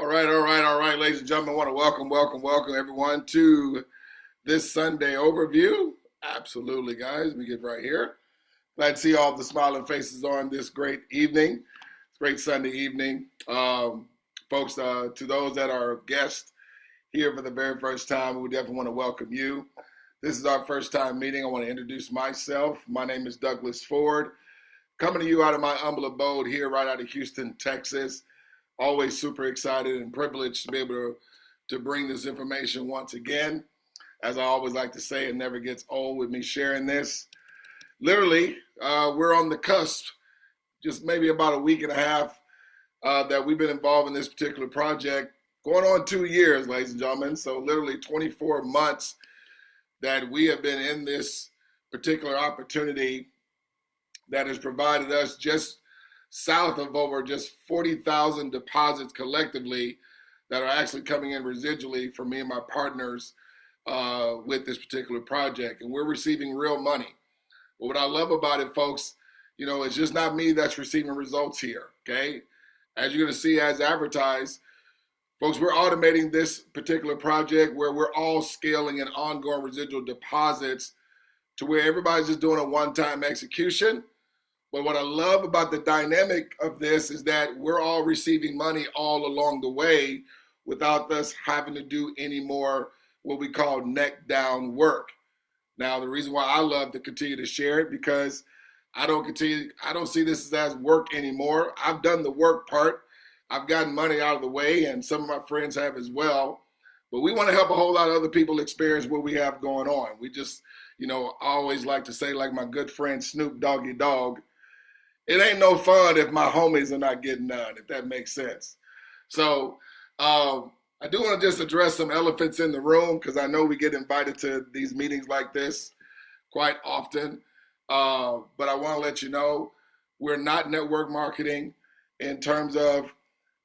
All right, ladies and gentlemen. I want to welcome everyone to this Sunday overview. Absolutely, guys. Let me get right here. Glad to see all the smiling faces on this great evening. It's a great Sunday evening. Folks, to those that are guests here for the very first time, we definitely want to welcome you. This is our first time meeting. I want to introduce myself. My name is 𝗗𝗶𝘀𝗰𝗹, coming to you out of my humble abode here right out of Houston, Texas. Always super excited and privileged to be able to bring this information once again. As I always like to say, it never gets old with me sharing this. Literally, we're on the cusp, just maybe about a week and a half that we've been involved in this particular project, going on 2 years, ladies and gentlemen. So literally 24 months that we have been in this particular opportunity that has provided us just south of over just 40,000 deposits collectively that are actually coming in residually for me and my partners with this particular project. And we're receiving real money. But what I love about it, folks, it's just not me that's receiving results here, okay? As you're gonna see as advertised, folks, we're automating this particular project where we're all scaling and ongoing residual deposits to where everybody's just doing a one-time execution. But what I love about the dynamic of this is that we're all receiving money all along the way without us having to do any more what we call neck down work. Now, the reason why I love to continue to share it, because I don't see this as work anymore. I've done the work part. I've gotten money out of the way, and some of my friends have as well. But we want to help a whole lot of other people experience what we have going on. We just, I always like to say, like my good friend Snoop Doggy Dogg, it ain't no fun if my homies are not getting none, if that makes sense. So I do want to just address some elephants in the room, because I know we get invited to these meetings like this quite often. But I want to let you know, we're not network marketing in terms of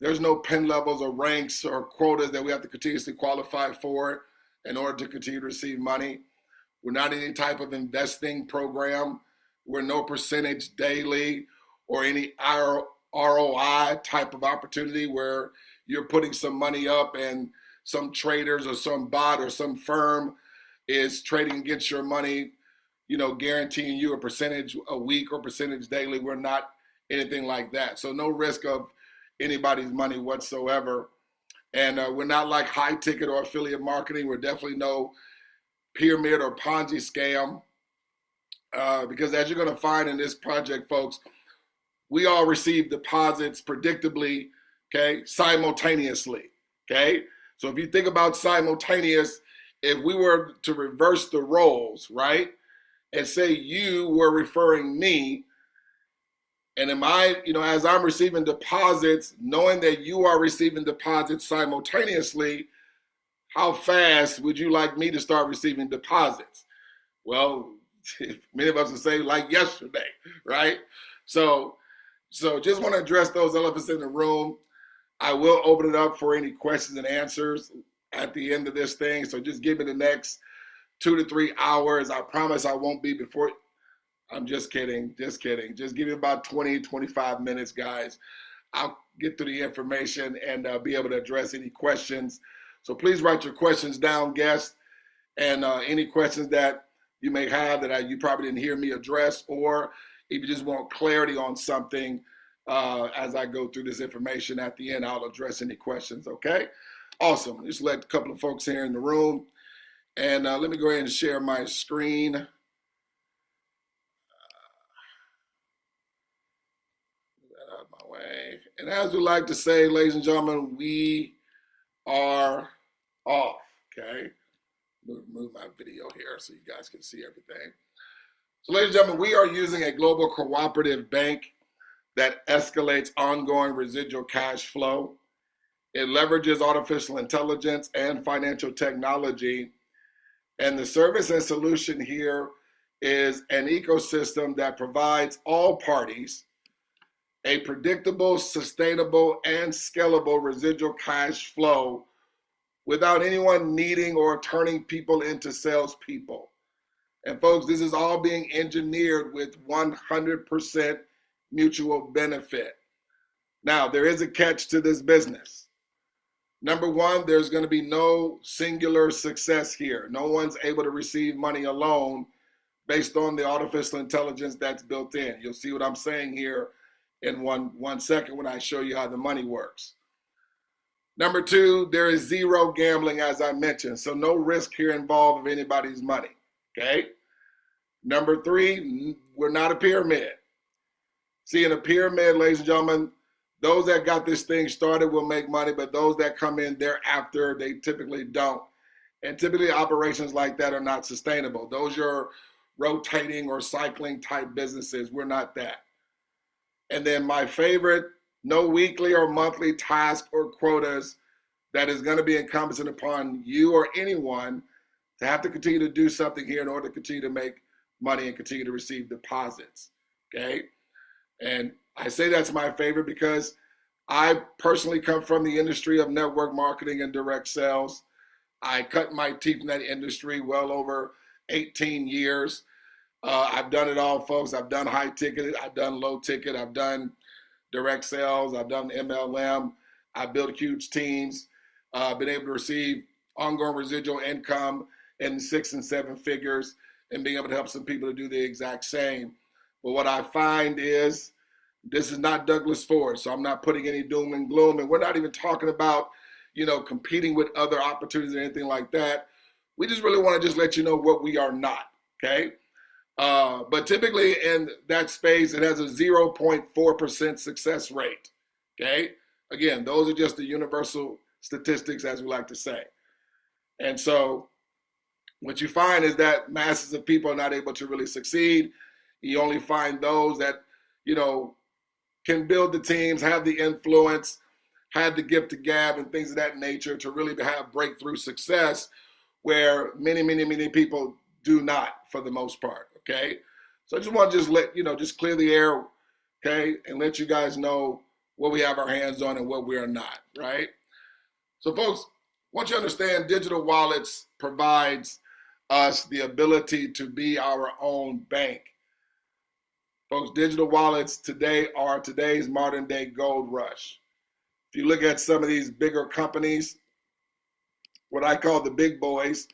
there's no pin levels or ranks or quotas that we have to continuously qualify for in order to continue to receive money. We're not any type of investing program. We're no percentage daily or any ROI type of opportunity where you're putting some money up and some traders or some bot or some firm is trading against your money, guaranteeing you a percentage a week or percentage daily. We're not anything like that. So no risk of anybody's money whatsoever. And we're not like high ticket or affiliate marketing. We're definitely no pyramid or Ponzi scam. Because as you're going to find in this project, folks, we all receive deposits predictably, okay, simultaneously, okay? So if you think about simultaneous, if we were to reverse the roles, right, and say you were referring me, and am I, as I'm receiving deposits, knowing that you are receiving deposits simultaneously, how fast would you like me to start receiving deposits? Well, many of us would say like yesterday, right? So just want to address those elephants in the room. I will open it up for any questions and answers at the end of this thing. So just give me the next 2 to 3 hours. I promise I won't be before. I'm just kidding. Just give me about 20, 25 minutes, guys. I'll get through the information and be able to address any questions. So please write your questions down, guests, and any questions that you may have that you probably didn't hear me address, or if you just want clarity on something as I go through this information at the end, I'll address any questions, okay? Awesome. Just let a couple of folks here in the room. And let me go ahead and share my screen. Get that out of my way. And as we like to say, ladies and gentlemen, we are off, okay? Move my video here so you guys can see everything. So ladies and gentlemen, we are using a global cooperative bank that escalates ongoing residual cash flow. It leverages artificial intelligence and financial technology. And the service and solution here is an ecosystem that provides all parties a predictable, sustainable, and scalable residual cash flow without anyone needing or turning people into salespeople. And folks, this is all being engineered with 100% mutual benefit. Now, there is a catch to this business. Number one, there's going to be no singular success here. No one's able to receive money alone based on the artificial intelligence that's built in. You'll see what I'm saying here in one second when I show you how the money works. Number two, there is zero gambling, as I mentioned, so no risk here involved of anybody's money, okay? Number three, we're not a pyramid. See, in a pyramid, ladies and gentlemen, those that got this thing started will make money, but those that come in thereafter, they typically don't. And typically operations like that are not sustainable. Those are rotating or cycling type businesses. We're not that. And then my favorite, no weekly or monthly task or quotas that is going to be incumbent upon you or anyone to have to continue to do something here in order to continue to make money and continue to receive deposits, okay? And I say that's my favorite because I personally come from the industry of network marketing and direct sales. I cut my teeth in that industry well over 18 years. I've done it all, folks. I've done high ticket, I've done low ticket, I've done direct sales, I've done MLM, I've built huge teams, been able to receive ongoing residual income in 6 and 7 figures and being able to help some people to do the exact same. But what I find is this is not Douglas Ford, so I'm not putting any doom and gloom, and we're not even talking about, competing with other opportunities or anything like that. We just really want to just let you know what we are not, okay? But typically in that space, it has a 0.4% success rate, okay? Again, those are just the universal statistics, as we like to say. And so what you find is that masses of people are not able to really succeed. You only find those that, can build the teams, have the influence, have the gift to gab and things of that nature to really have breakthrough success, where many, many, many people do not, for the most part, okay? So I just want to just let, just clear the air, okay, and let you guys know what we have our hands on and what we are not, right? So folks, once you understand, digital wallets provides us the ability to be our own bank. Folks, digital wallets today are today's modern day gold rush. If you look at some of these bigger companies, what I call the big boys,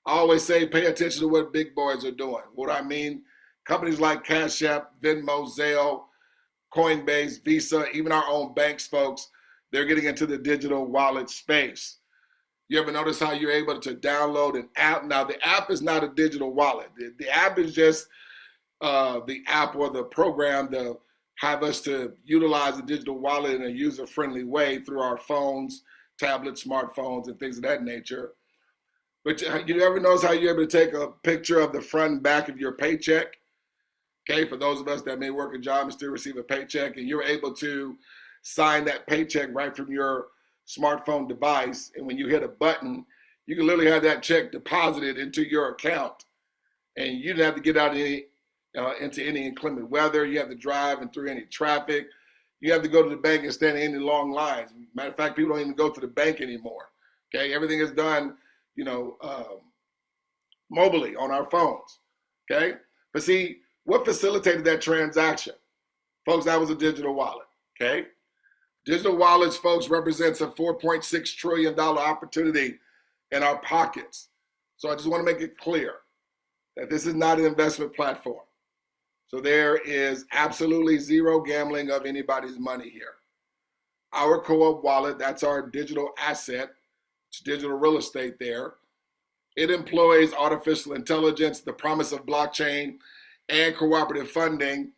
I always say pay attention to what big boys are doing. What I mean, companies like Cash App, Venmo, Zelle, Coinbase, Visa, even our own banks, folks, they're getting into the digital wallet space. You ever notice how you're able to download an app? Now, the app is not a digital wallet. The app is just the app or the program to have us to utilize the digital wallet in a user-friendly way through our phones, tablets, smartphones, and things of that nature. But you ever notice how you're able to take a picture of the front and back of your paycheck? Okay, for those of us that may work a job and still receive a paycheck, and you're able to sign that paycheck right from your smartphone device, and when you hit a button, you can literally have that check deposited into your account, and you don't have to get out into any inclement weather. You have to drive and through any traffic. You have to go to the bank and stand in any long lines. Matter of fact, people don't even go to the bank anymore. Okay, everything is done, mobily on our phones. Okay, but see, what facilitated that transaction? Folks, that was a digital wallet. Okay, digital wallets, folks, represents a $4.6 trillion opportunity in our pockets. So I just want to make it clear that this is not an investment platform. So there is absolutely zero gambling of anybody's money here. Our co-op wallet, that's our digital asset. It's digital real estate there. It employs artificial intelligence, the promise of blockchain, and cooperative funding,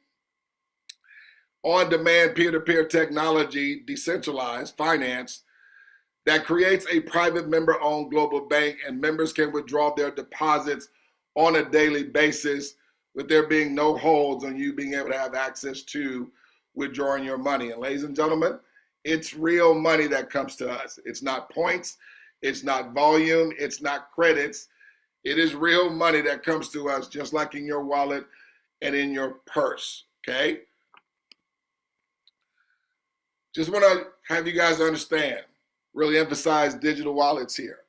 on-demand peer-to-peer technology, decentralized finance that creates a private member-owned global bank, and members can withdraw their deposits on a daily basis with there being no holds on you being able to have access to withdrawing your money. And ladies and gentlemen, it's real money that comes to us. It's not points, it's not volume, it's not credits. It is real money that comes to us, just like in your wallet and in your purse, okay? Just want to have you guys understand, really emphasize digital wallets here.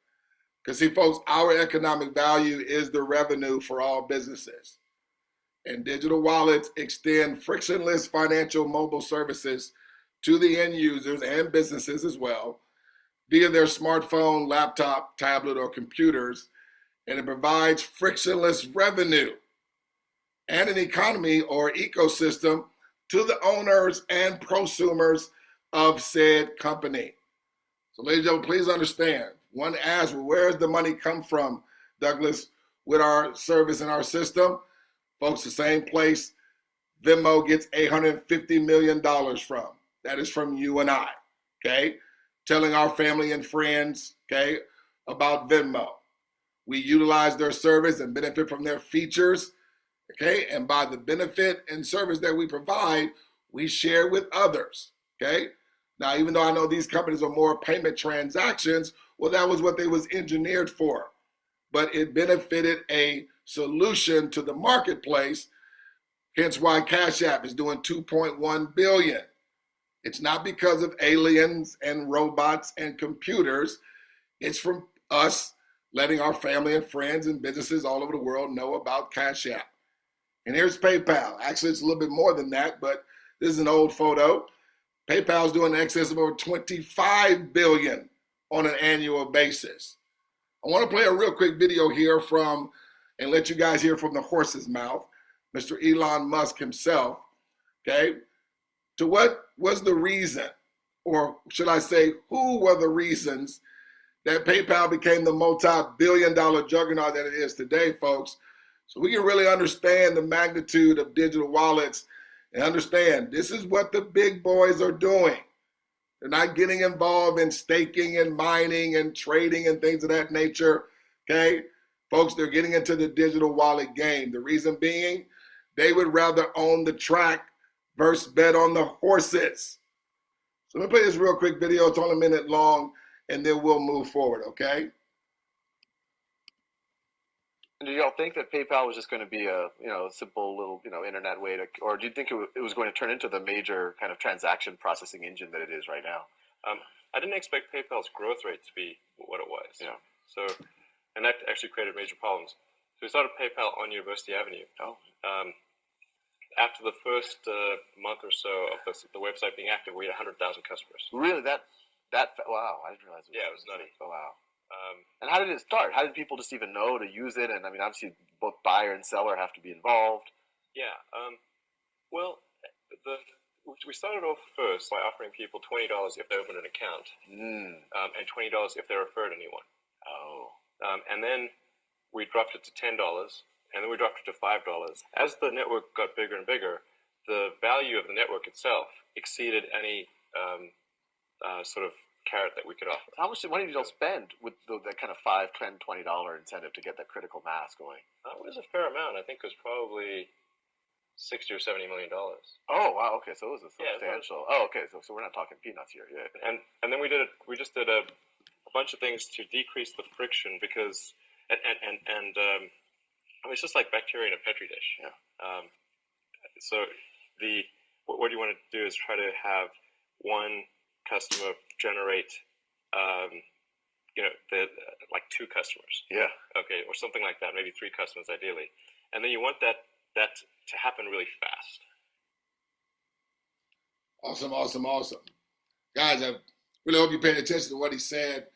Because see, folks, our economic value is the revenue for all businesses. And digital wallets extend frictionless financial mobile services to the end users and businesses as well, via their smartphone, laptop, tablet, or computers, and it provides frictionless revenue and an economy or ecosystem to the owners and prosumers of said company. So ladies and gentlemen, please understand, one asks, well, where does the money come from, Douglas, with our service and our system? Folks, the same place Venmo gets $850 million from. That is from you and I, okay? Telling our family and friends, okay, about Venmo. We utilize their service and benefit from their features, okay? And by the benefit and service that we provide, we share with others, okay? Now, even though I know these companies are more payment transactions, well, that was what they was engineered for. But it benefited a solution to the marketplace, hence why Cash App is doing $2.1 billion. It's not because of aliens and robots and computers. It's from us letting our family and friends and businesses all over the world know about Cash App. And here's PayPal. Actually, it's a little bit more than that, but this is an old photo. PayPal is doing in excess of over $25 billion on an annual basis. I want to play a real quick video here from, and let you guys hear from the horse's mouth, Mr. Elon Musk himself, okay, to what was the reason, or should I say, who were the reasons that PayPal became the multi-billion-dollar juggernaut that it is today, folks, so we can really understand the magnitude of digital wallets and understand this is what the big boys are doing. They're not getting involved in staking and mining and trading and things of that nature, okay? Folks, they're getting into the digital wallet game. The reason being, they would rather own the track versus bet on the horses. So let me play this real quick video. It's only a minute long, and then we'll move forward, okay? Do y'all think that PayPal was just going to be a simple little internet way to, or do you think it was going to turn into the major kind of transaction processing engine that it is right now? I didn't expect PayPal's growth rate to be what it was. Yeah. So, and that actually created major problems. So we started PayPal on University Avenue. Oh. After the first month or so of the website being active, we had 100,000 customers. Really? That wow! I didn't realize. It was nutty. Oh wow! And how did it start? How did people just even know to use it? And I mean, obviously, both buyer and seller have to be involved. Yeah. Well, we started off first by offering people $20 if they opened an account, and $20 if they referred anyone. Oh. And then we dropped it to $10, and then we dropped it to $5. As the network got bigger and bigger, the value of the network itself exceeded any sort of carrot that we could offer. How much money did you all spend with that kind of $5, $10, $20 incentive to get that critical mass going? It was a fair amount. I think it was probably $60 or $70 million. Oh wow! Okay, so it was a substantial. Yeah, okay, so we're not talking peanuts here. Yeah. And then we just did a bunch of things to decrease the friction because I mean, it's just like bacteria in a petri dish. Yeah. So what you want to do is try to have one customer generate, like two customers. Yeah. Okay, or something like that. Maybe three customers ideally, and then you want that to happen really fast. Awesome. Guys, I really hope you paid attention to what he said.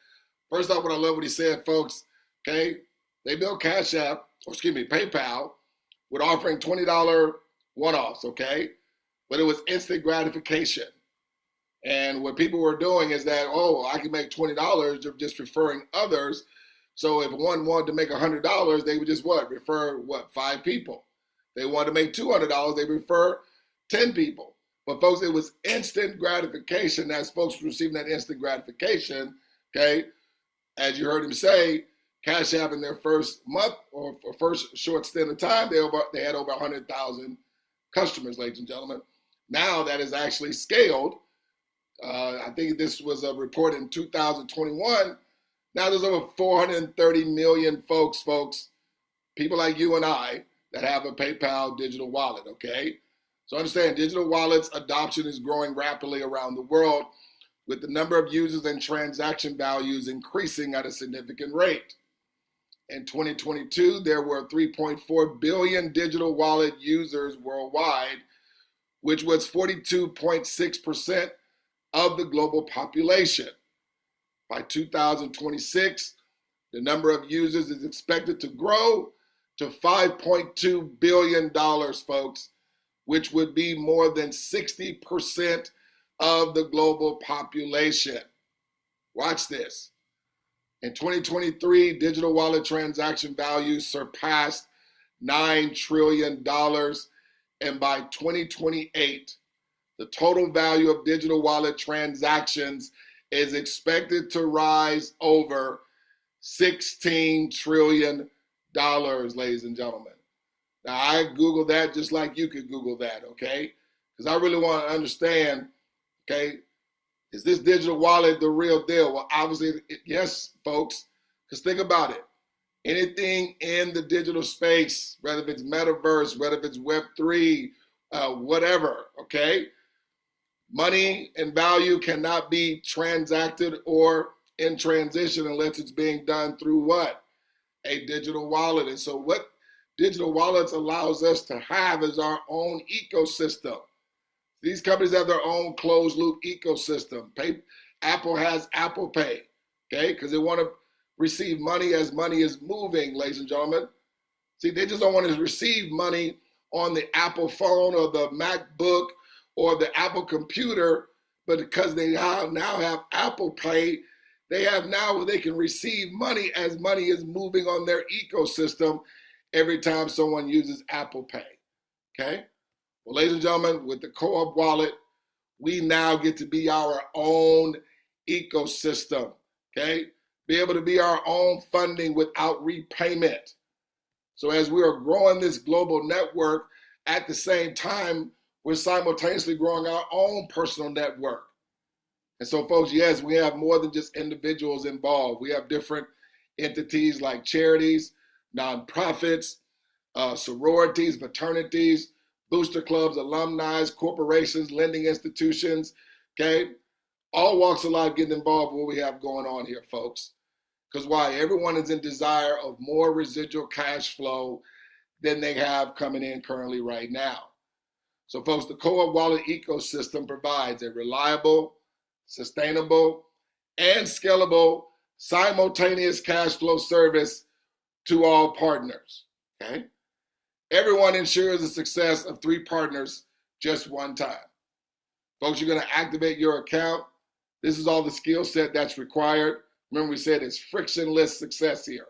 First off, what I love what he said, folks, okay, they built PayPal, with offering $20 one-offs, okay? But it was instant gratification. And what people were doing is that, I can make $20 just referring others. So if one wanted to make $100, they would just refer 5 people. They wanted to make $200, they refer 10 people. But folks, it was instant gratification. As folks were receiving that instant gratification, okay, as you heard him say, Cash App in their first month or first short stint of time, they had over 100,000 customers, ladies and gentlemen. Now that is actually scaled. I think this was a report in 2021. Now there's over 430 million folks, people like you and I, that have a PayPal digital wallet, okay? So understand, digital wallets adoption is growing rapidly around the world, with the number of users and transaction values increasing at a significant rate. In 2022, there were 3.4 billion digital wallet users worldwide, which was 42.6% of the global population. By 2026, the number of users is expected to grow to $5.2 billion, folks, which would be more than 60% of the global population. Watch this. In 2023, digital wallet transaction value surpassed $9 trillion. And by 2028, the total value of digital wallet transactions is expected to rise over $16 trillion, ladies and gentlemen. Now, I Googled that just like you could Google that, okay? Because I really want to understand, okay, is this digital wallet the real deal? Well, obviously, yes, folks, because think about it. Anything in the digital space, whether it's metaverse, whether it's Web3, whatever, okay? Money and value cannot be transacted or in transition unless it's being done through what? A digital wallet. And so what digital wallets allows us to have is our own ecosystem. These companies have their own closed loop ecosystem. Apple has Apple Pay, okay? Because they want to receive money as money is moving, ladies and gentlemen. See, they just don't want to receive money on the Apple phone or the MacBook or the Apple computer, but because they now have Apple Pay, they have now where they can receive money as money is moving on their ecosystem every time someone uses Apple Pay, okay? Well, ladies and gentlemen, with the Co-op wallet, we now get to be our own ecosystem, okay? Be able to be our own funding without repayment. So as we are growing this global network, at the same time, we're simultaneously growing our own personal network. And so, folks, yes, we have more than just individuals involved. We have different entities like charities, nonprofits, sororities, fraternities, booster clubs, alumni, corporations, lending institutions, okay? All walks of life getting involved with what we have going on here, folks. Because why? Everyone is in desire of more residual cash flow than they have coming in currently right now. So, folks, the Co-op wallet ecosystem provides a reliable, sustainable, and scalable simultaneous cash flow service to all partners, okay? Everyone ensures the success of 3 partners just one time. Folks, you're going to activate your account. This is all the skill set that's required. Remember, we said it's frictionless success here.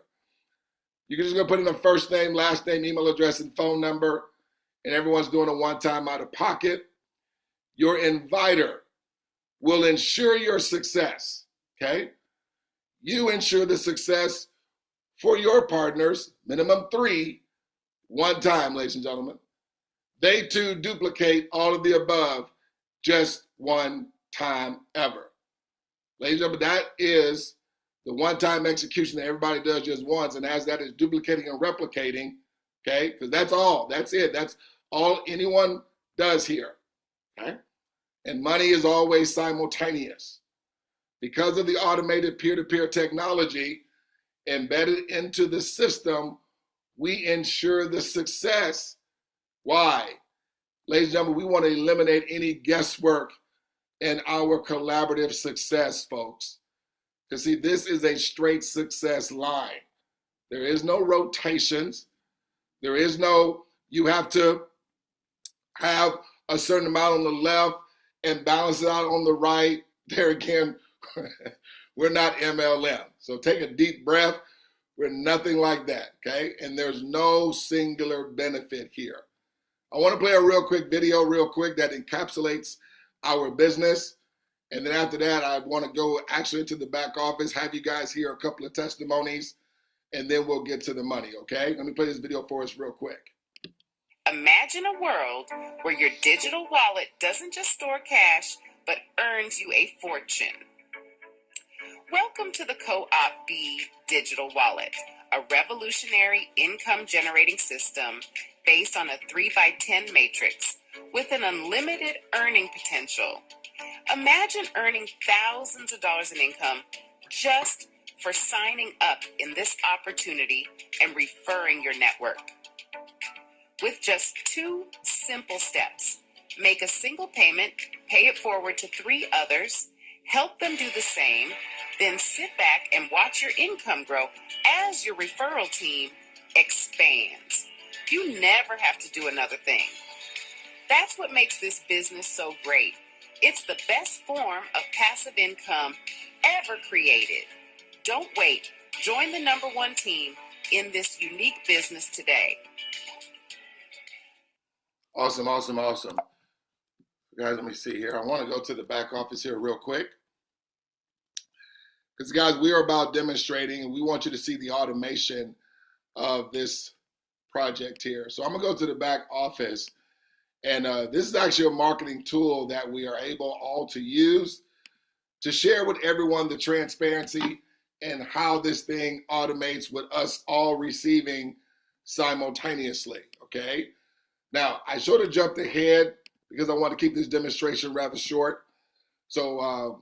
You're just going to put in a first name, last name, email address, and phone number, and everyone's doing a one-time out of pocket. Your inviter will ensure your success, okay? You ensure the success for your partners, minimum 3, one time, ladies and gentlemen. They too duplicate all of the above just one time ever. Ladies and gentlemen, that is the one-time execution that everybody does just once, and as that is duplicating and replicating, okay, because that's all, that's it, that's all anyone does here, okay? And money is always simultaneous. Because of the automated peer-to-peer technology embedded into the system, we ensure the success. Why? Ladies and gentlemen, we want to eliminate any guesswork in our collaborative success, folks. Because see, this is a straight success line. There is no rotations. There is no, you have to have a certain amount on the left and balance it out on the right. There again, we're not MLM. So take a deep breath. We're nothing like that, okay? And there's no singular benefit here. I want to play a real quick video that encapsulates our business. And then after that, I want to go actually into the back office, have you guys hear a couple of testimonies, and then we'll get to the money, okay? Let me play this video for us real quick. Imagine a world where your digital wallet doesn't just store cash, but earns you a fortune. Welcome to the 𝗗𝗶𝘀𝗶 digital wallet, a revolutionary income-generating system based on a 3x10 matrix with an unlimited earning potential. Imagine earning thousands of dollars in income just for signing up in this opportunity and referring your network. With just 2 simple steps, make a single payment, pay it forward to 3 others, Help them do the same, then sit back and watch your income grow as your referral team expands. You never have to do another thing. That's what makes this business so great. It's the best form of passive income ever created. Don't wait. Join the #1 team in this unique business today. Awesome, awesome, awesome. Guys, let me see here. I want to go to the back office here real quick. Because, guys, we are about demonstrating, and we want you to see the automation of this project here. So I'm going to go to the back office. And this is actually a marketing tool that we are able all to use to share with everyone the transparency and how this thing automates with us all receiving simultaneously, okay? Now, I sort of jumped ahead because I want to keep this demonstration rather short so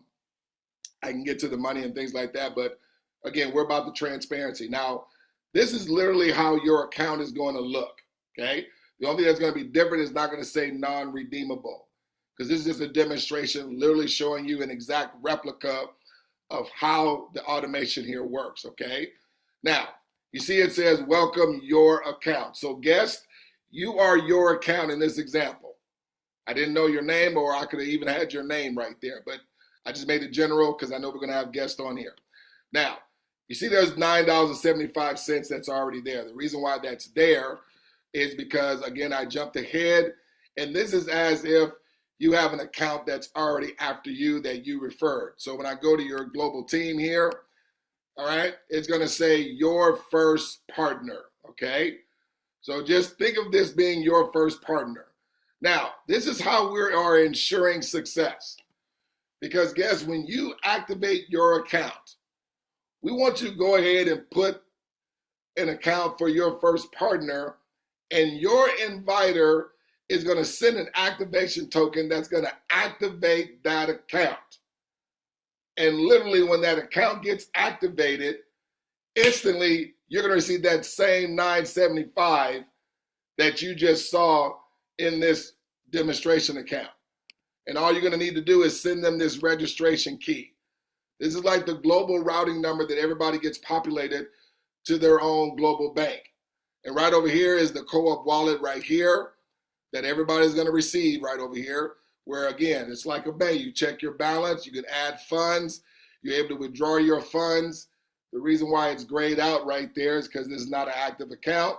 I can get to the money and things like that. But again, we're about the transparency. Now, this is literally how your account is going to look, okay? The only thing that's going to be different is not going to say non-redeemable, because this is just a demonstration literally showing you an exact replica of how the automation here works, okay? Now, you see it says welcome your account. So guest, you are your account in this example. I didn't know your name, or I could have even had your name right there, but I just made it general because I know we're going to have guests on here. Now, you see there's $9.75 that's already there. The reason why that's there is because, again, I jumped ahead, and this is as if you have an account that's already after you that you referred. So when I go to your global team here, all right, it's going to say your first partner, okay? So just think of this being your first partner. Now, this is how we are ensuring success. Because guess, when you activate your account, we want you to go ahead and put an account for your first partner, and your inviter is going to send an activation token that's going to activate that account. And literally when that account gets activated, instantly you're going to receive that same $9.75 that you just saw in this demonstration account. And all you're going to need to do is send them this registration key. This is like the global routing number that everybody gets populated to their own global bank. And right over here is the co-op wallet right here that everybody's going to receive right over here, where, again, it's like a bank. You check your balance. You can add funds. You're able to withdraw your funds. The reason why it's grayed out right there is because this is not an active account.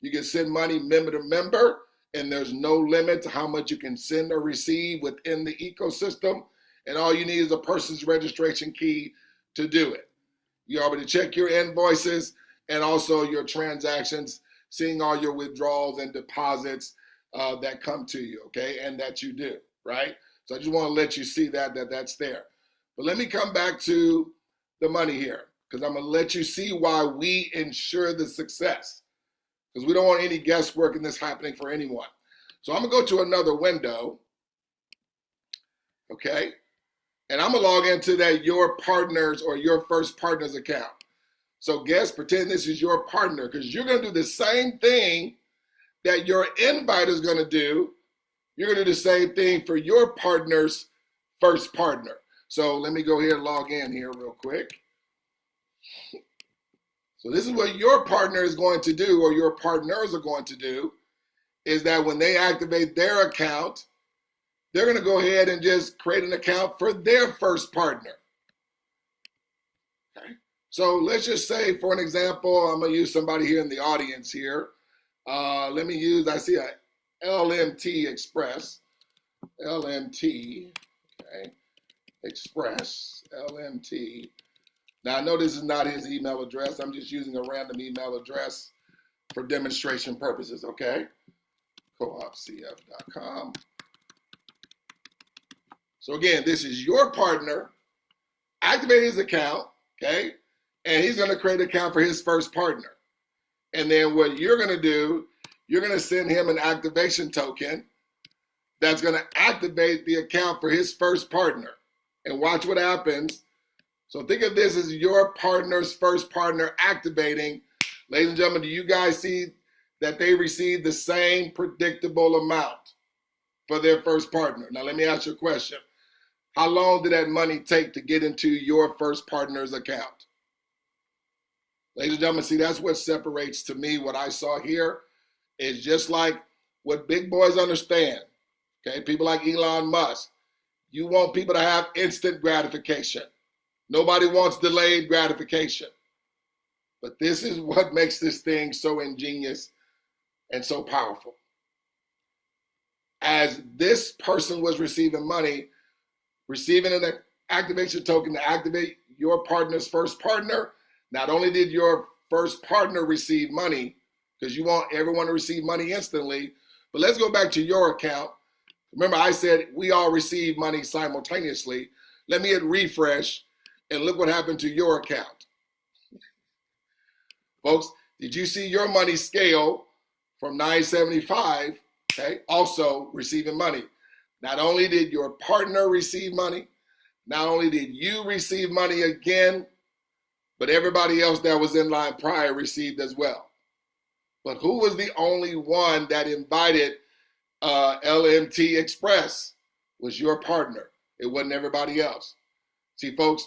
You can send money member to member, and there's no limit to how much you can send or receive within the ecosystem. And all you need is a person's registration key to do it. You're able to check your invoices and also your transactions, seeing all your withdrawals and deposits that come to you, okay, and that you do, right? So I just want to let you see that's there. But let me come back to the money here, because I'm going to let you see why we ensure the success, because we don't want any guesswork in this happening for anyone. So I'm going to go to another window, okay, and I'm going to log into that your partners or your first partner's account. So guess, pretend this is your partner, because you're going to do the same thing that your invite is going to do. You're going to do the same thing for your partner's first partner. So let me go here and log in here real quick. So this is what your partner is going to do, or your partners are going to do, is that when they activate their account, they're going to go ahead and just create an account for their first partner. Okay. So let's just say, for an example, I'm going to use somebody here in the audience here. Let me use, I see a LMT Express, LMT, okay, Express, LMT. Now I know this is not his email address. I'm just using a random email address for demonstration purposes, okay? coopcf.com. So again, this is your partner, activate his account, okay? And he's gonna create an account for his first partner. And then what you're going to do, you're going to send him an activation token that's going to activate the account for his first partner. And watch what happens. So think of this as your partner's first partner activating. Ladies and gentlemen, do you guys see that they receive the same predictable amount for their first partner? Now let me ask you a question. How long did that money take to get into your first partner's account? Ladies and gentlemen, see, that's what separates to me what I saw here is just like what big boys understand. Okay, people like Elon Musk. You want people to have instant gratification. Nobody wants delayed gratification. But this is what makes this thing so ingenious and so powerful. As this person was receiving money, receiving an activation token to activate your partner's first partner, not only did your first partner receive money, because you want everyone to receive money instantly, but let's go back to your account. Remember, I said we all receive money simultaneously. Let me hit refresh, and look what happened to your account. Folks, did you see your money scale from 975, okay, also receiving money? Not only did your partner receive money, not only did you receive money again, but everybody else that was in line prior received as well. But who was the only one that invited LMT Express? Was your partner. It wasn't everybody else. See, folks,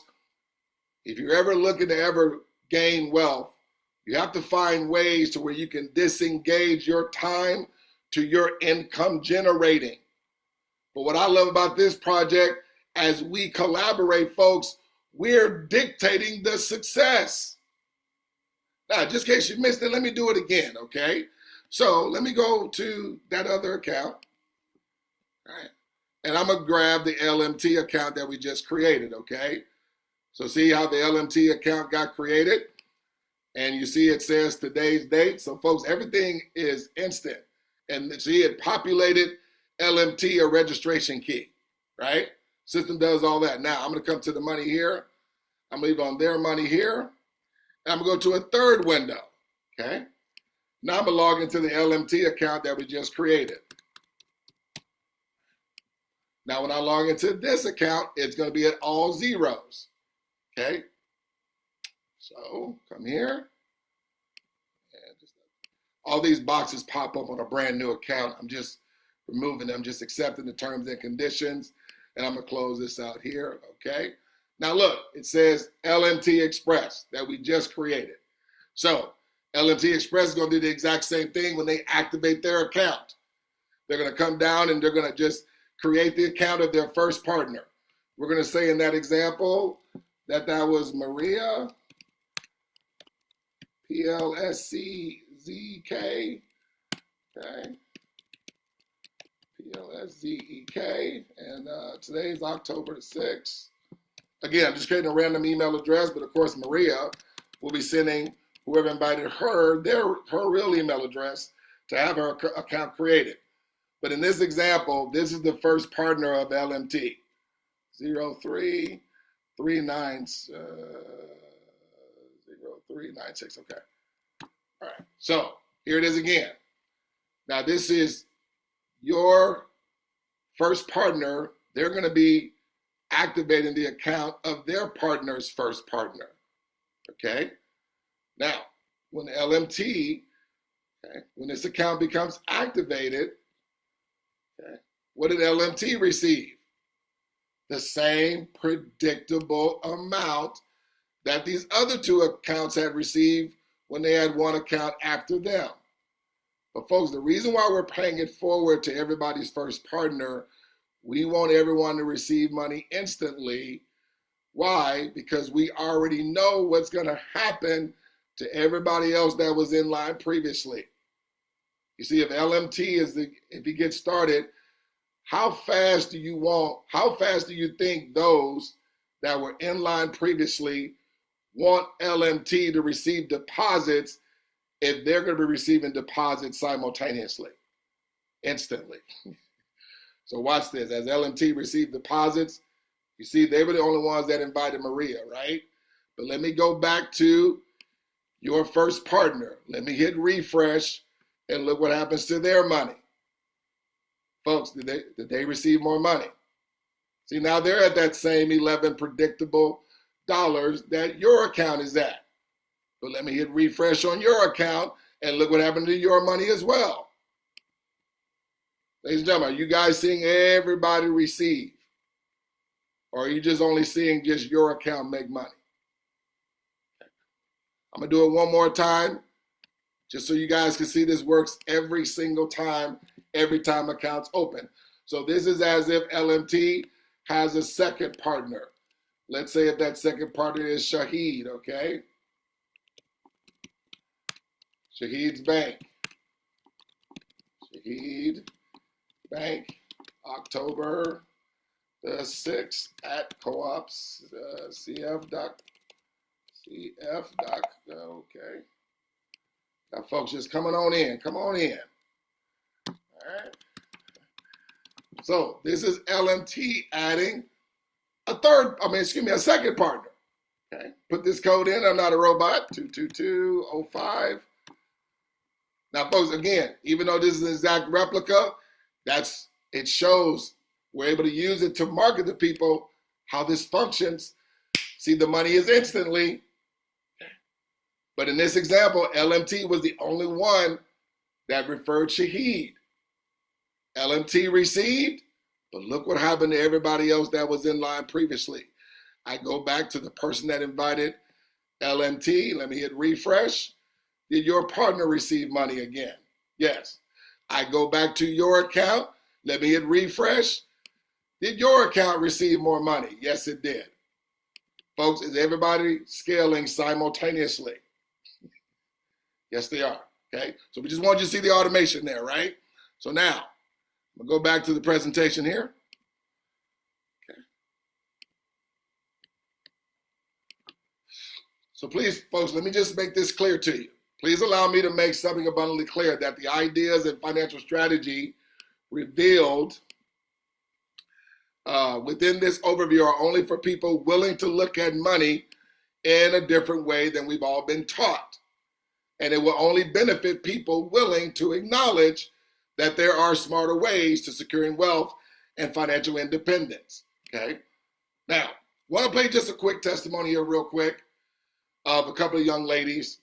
if you're ever looking to ever gain wealth, you have to find ways to where you can disengage your time to your income generating. But what I love about this project, as we collaborate, folks, we're dictating the success. Now, just in case you missed it, let me do it again, okay? So let me go to that other account, all right? And I'm gonna grab the LMT account that we just created, okay? So see how the LMT account got created? And you see it says today's date. So folks, everything is instant. And see, it populated LMT, a registration key, right? System does all that. Now I'm gonna come to the money here. I'm gonna leave on their money here. And I'm gonna go to a third window, okay? Now I'm gonna log into the LMT account that we just created. Now when I log into this account, it's gonna be at all zeros, okay? So come here. And just, all these boxes pop up on a brand new account. I'm just removing them, just accepting the terms and conditions. And I'm gonna close this out here, okay? Now look, it says LMT Express that we just created. So LMT Express is gonna do the exact same thing when they activate their account. They're gonna come down and they're gonna just create the account of their first partner. We're gonna say in that example that was Maria, PLSCZK, okay? PLSZEK, and today is October the 6th. Again, I'm just creating a random email address, but of course Maria will be sending whoever invited her her real email address to have her account created. But in this example, this is the first partner of LMT, 0396, okay. All right, so here it is again. Now this is your first partner. They're gonna be activating the account of their partner's first partner, okay? Now, when LMT, okay, when this account becomes activated, okay, what did LMT receive? The same predictable amount that these other two accounts had received when they had one account after them. But folks, the reason why we're paying it forward to everybody's first partner, we want everyone to receive money instantly. Why? Because we already know what's gonna happen to everybody else that was in line previously. You see, if LMT if he gets started, how fast do you think those that were in line previously want LMT to receive deposits if they're going to be receiving deposits simultaneously, instantly? So watch this. As LMT received deposits, you see they were the only ones that invited Maria, right? But let me go back to your first partner. Let me hit refresh and look what happens to their money. Folks, did they receive more money? See, now they're at that same 11 predictable dollars that your account is at. But let me hit refresh on your account and look what happened to your money as well. Ladies and gentlemen, are you guys seeing everybody receive? Or are you just only seeing just your account make money? I'm going to do it one more time, just so you guys can see this works every single time, every time accounts open. So this is as if LMT has a second partner. Let's say if that second partner is Shahid, okay? Shahid's Bank. Shahid Bank, October the 6th at co-ops, okay. Got folks just coming on in. Come on in. All right. So this is LMT adding a second partner. Okay. Put this code in. I'm not a robot. 22205. Now, folks, again, even though this is an exact replica, it shows we're able to use it to market to people how this functions. See, the money is instantly. But in this example, LMT was the only one that referred Shahid. LMT received, but look what happened to everybody else that was in line previously. I go back to the person that invited LMT. Let me hit refresh. Did your partner receive money again? Yes. I go back to your account. Let me hit refresh. Did your account receive more money? Yes, it did. Folks, is everybody scaling simultaneously? Yes, they are. Okay. So we just want you to see the automation there, right? So now, I'm going to go back to the presentation here. Okay. So please, folks, let me just make this clear to you. Please allow me to make something abundantly clear that the ideas and financial strategy revealed within this overview are only for people willing to look at money in a different way than we've all been taught. And it will only benefit people willing to acknowledge that there are smarter ways to securing wealth and financial independence. Okay. Now, I want to play just a quick testimony here real quick of a couple of young ladies.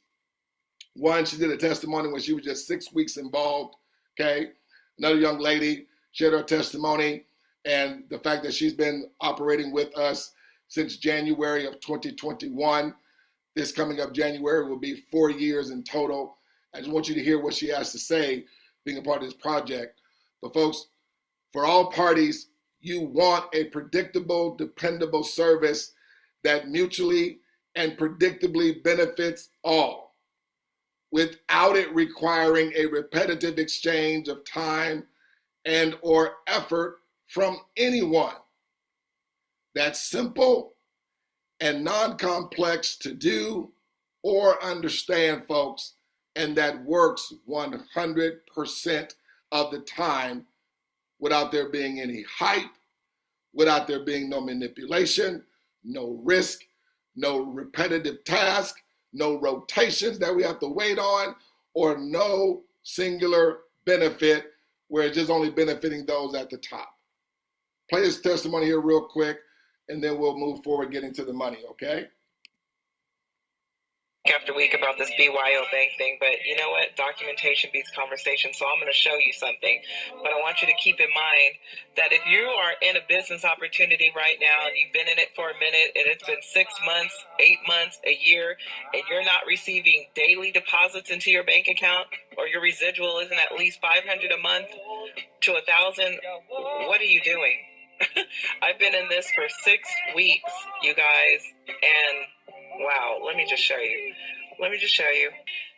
One, she did a testimony when she was just 6 weeks involved. Okay. Another young lady shared her testimony and the fact that she's been operating with us since January of 2021. This coming up January will be 4 years in total. I just want you to hear what she has to say being a part of this project. But folks, for all parties, you want a predictable, dependable service that mutually and predictably benefits all, without it requiring a repetitive exchange of time and or effort from anyone. That's simple and non-complex to do or understand, folks, and that works 100% of the time without there being any hype, without there being no manipulation, no risk, no repetitive task, no rotations that we have to wait on, or no singular benefit where it's just only benefiting those at the top. Play this testimony here real quick, and then we'll move forward getting to the money, okay? After week about this BYO bank thing, but you know what? Documentation beats conversation, so I'm going to show you something. But I want you to keep in mind that if you are in a business opportunity right now and you've been in it for a minute and it's been 6 months, 8 months, a year, and you're not receiving daily deposits into your bank account, or your residual isn't at least $500 a month to $1,000, what are you doing? I've been in this for 6 weeks, you guys, and wow, let me just show you.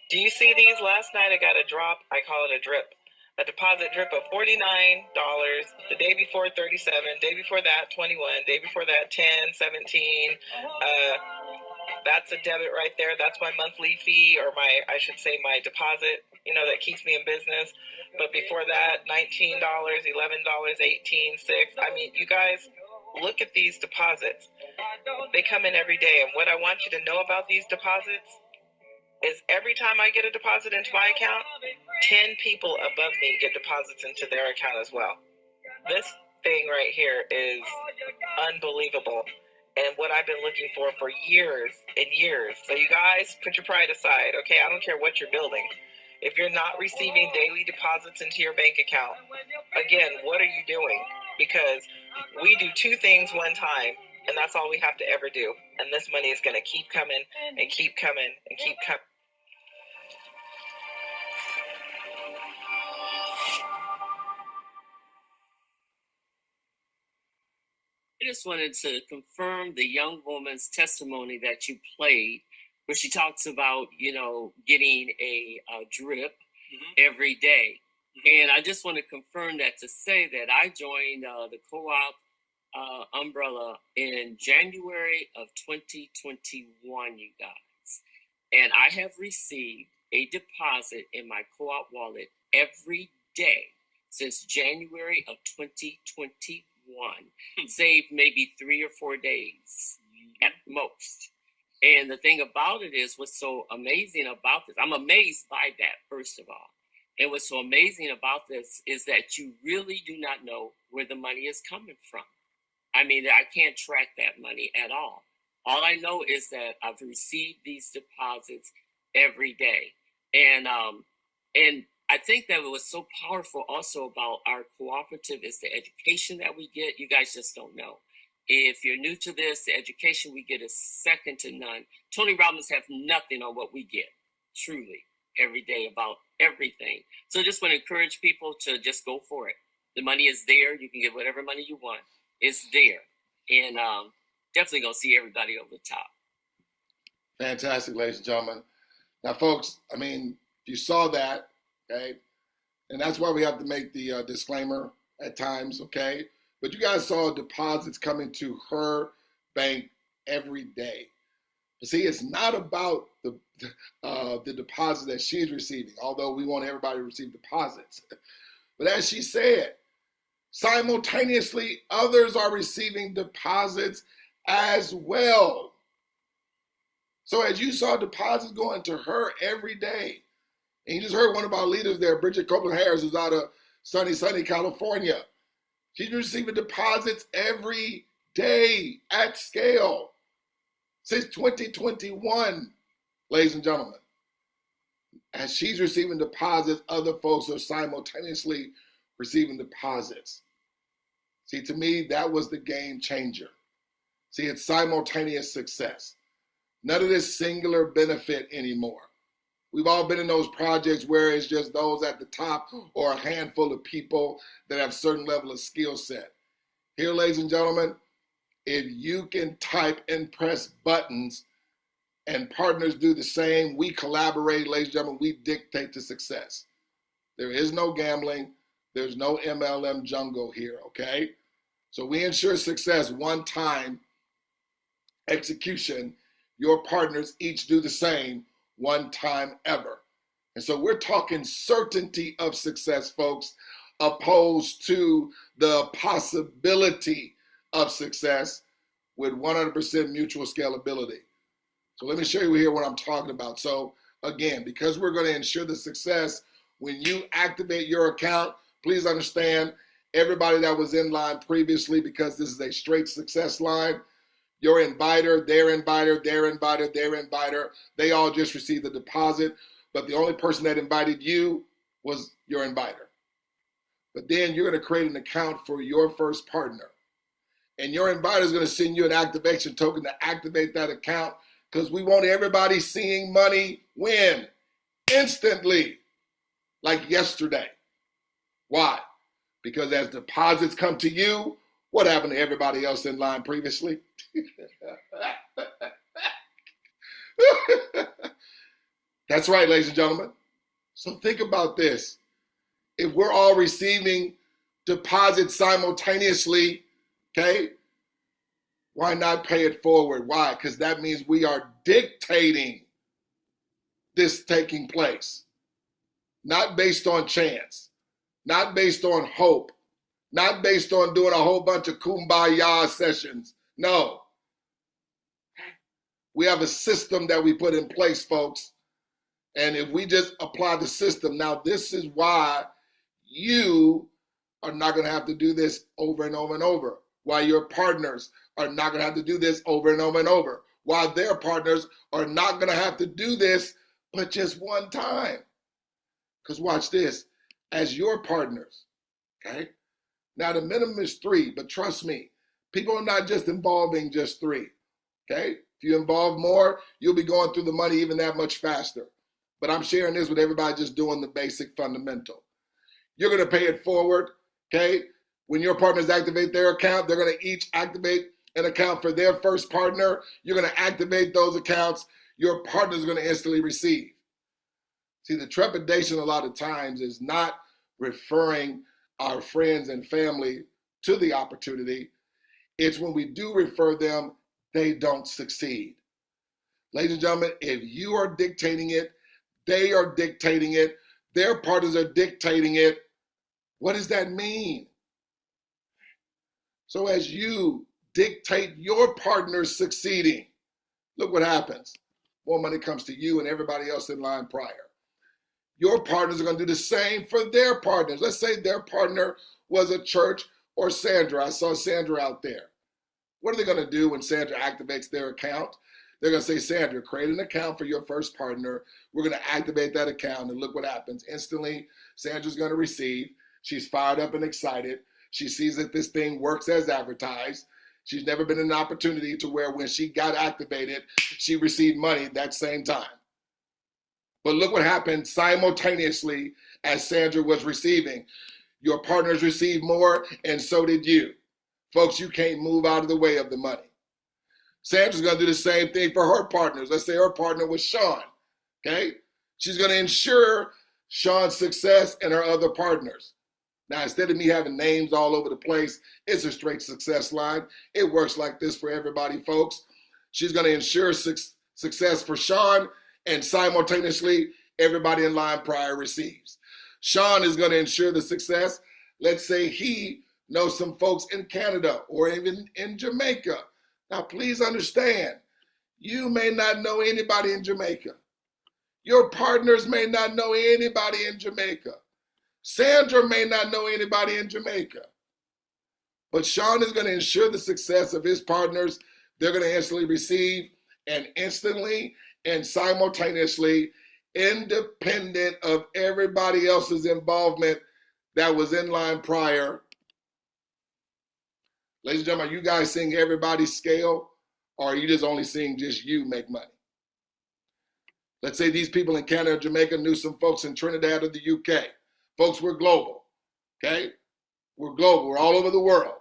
Do you see these? Last night I got a drop. I call it a drip. A deposit drip of $49. The day before, $37. Day before that, $21. Day before that, $10, $17. That's a debit right there. That's my monthly fee, or my deposit, that keeps me in business. But before that, $19, $11, $18, $6. I mean, you guys, look at these deposits. They come in every day. And what I want you to know about these deposits is every time I get a deposit into my account, 10 people above me get deposits into their account as well. This thing right here is unbelievable. And what I've been looking for years and years. So you guys, put your pride aside, okay? I don't care what you're building. If you're not receiving daily deposits into your bank account, again, what are you doing? Because We do two things one time, and that's all we have to ever do. And this money is going to keep coming and keep coming and keep coming. I just wanted to confirm the young woman's testimony that you played, where she talks about, getting a drip every day. And I just want to confirm that to say that I joined the co-op umbrella in January of 2021, you guys. And I have received a deposit in my co-op wallet every day since January of 2021. Saved maybe 3 or 4 days at most. And the thing about it is, what's so amazing about this, I'm amazed by that, first of all. And what's so amazing about this is that you really do not know where the money is coming from. I mean, I can't track that money at all. All I know is that I've received these deposits every day. And I think that was so powerful also about our cooperative is the education that we get. You guys just don't know. If you're new to this, the education we get is second to none. Tony Robbins have nothing on what we get, truly, every day about everything. So I just want to encourage people to just go for it. The money is there. You can get whatever money you want. It's there. And definitely going to see everybody over the top. Fantastic, ladies and gentlemen. Now, folks, I mean, if you saw that, okay, and that's why we have to make the disclaimer at times, okay? But you guys saw deposits coming to her bank every day. But see, it's not about the deposit that she's receiving, although we want everybody to receive deposits. But as she said, simultaneously, others are receiving deposits as well. So as you saw deposits going to her every day, and you just heard one of our leaders there, 𝗗𝗶𝘀𝗰𝗹𝗶𝗺𝗃, who's out of sunny California. She's receiving deposits every day at scale since 2021, ladies and gentlemen. As she's receiving deposits, other folks are simultaneously receiving deposits. See, to me, that was the game changer. See, it's simultaneous success. None of this singular benefit anymore. We've all been in those projects where it's just those at the top or a handful of people that have a certain level of skill set. Here, ladies and gentlemen, if you can type and press buttons and partners do the same, we collaborate, ladies and gentlemen, we dictate the success. There is no gambling. There's no MLM jungle here, okay? So we ensure success one time, execution. Your partners each do the same one time ever. And so we're talking certainty of success, folks, opposed to the possibility of success with 100% mutual scalability. So let me show you here what I'm talking about. So again, because we're going to ensure the success, when you activate your account, please understand everybody that was in line previously, because this is a straight success line, your inviter, their inviter, their inviter, their inviter, they all just received the deposit, but the only person that invited you was your inviter. But then you're going to create an account for your first partner. And your inviter is going to send you an activation token to activate that account, because we want everybody seeing money win instantly, like yesterday. Why? Because as deposits come to you, what happened to everybody else in line previously? That's right, ladies and gentlemen. So think about this. If we're all receiving deposits simultaneously, okay, why not pay it forward? Why? Because that means we are dictating this taking place, not based on chance, not based on hope, not based on doing a whole bunch of 𝗗𝗶𝘀𝗰𝗹 sessions. No. We have a system that we put in place, folks. And if we just apply the system, now this is why you are not going to have to do this over and over and over. Why your partners are not going to have to do this over and over and over. Why their partners are not going to have to do this, but just one time. Because watch this. As your partners, okay, Now, the minimum is 3, but trust me, people are not just involving just 3, okay? If you involve more, you'll be going through the money even that much faster. But I'm sharing this with everybody just doing the basic fundamental. You're going to pay it forward, okay? When your partners activate their account, they're going to each activate an account for their first partner. You're going to activate those accounts. Your partner is going to instantly receive. See, the trepidation a lot of times is not referring our friends and family to the opportunity. It's when we do refer them, they don't succeed. Ladies and gentlemen, if you are dictating it, they are dictating it, their partners are dictating it, what does that mean? So as you dictate your partners succeeding, look what happens. More money comes to you and everybody else in line prior. Your partners are going to do the same for their partners. Let's say their partner was a church or Sandra. I saw Sandra out there. What are they going to do when Sandra activates their account? They're going to say, Sandra, create an account for your first partner. We're going to activate that account, and look what happens. Instantly, Sandra's going to receive. She's fired up and excited. She sees that this thing works as advertised. She's never been in an opportunity to where when she got activated, she received money that same time. But look what happened simultaneously as Sandra was receiving. Your partners received more, and so did you. Folks, you can't move out of the way of the money. Sandra's going to do the same thing for her partners. Let's say her partner was Sean, okay? She's going to ensure Sean's success and her other partners. Now, instead of me having names all over the place, it's a straight success line. It works like this for everybody, folks. She's going to ensure success for Sean, and simultaneously, everybody in line prior receives. Sean is going to ensure the success. Let's say he knows some folks in Canada or even in Jamaica. Now, please understand, you may not know anybody in Jamaica. Your partners may not know anybody in Jamaica. Sandra may not know anybody in Jamaica. But Sean is going to ensure the success of his partners. They're going to instantly receive, and instantly and simultaneously, independent of everybody else's involvement that was in line prior. Ladies and gentlemen, are you guys seeing everybody scale, or are you just only seeing just you make money? Let's say these people in Canada, Jamaica knew some folks in Trinidad or the UK. Folks, we're global, okay? We're global. We're all over the world,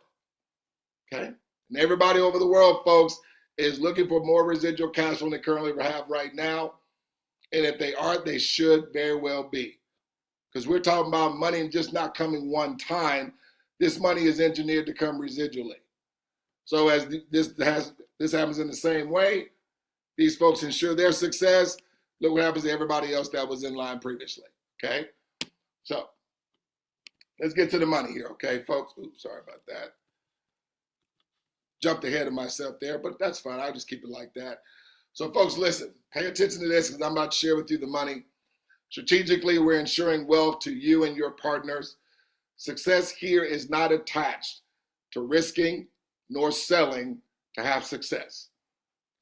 okay? And everybody over the world, folks, is looking for more residual cash flow than they currently have right now. And if they aren't, they should very well be. Because we're talking about money just not coming one time. This money is engineered to come residually. So as this happens in the same way, these folks ensure their success. Look what happens to everybody else that was in line previously, okay? So let's get to the money here, okay, folks? Oops, sorry about that. Jumped ahead of myself there, but that's fine. I'll just keep it like that. So folks, listen, pay attention to this because I'm about to share with you the money. Strategically, we're ensuring wealth to you and your partners. Success here is not attached to risking nor selling to have success.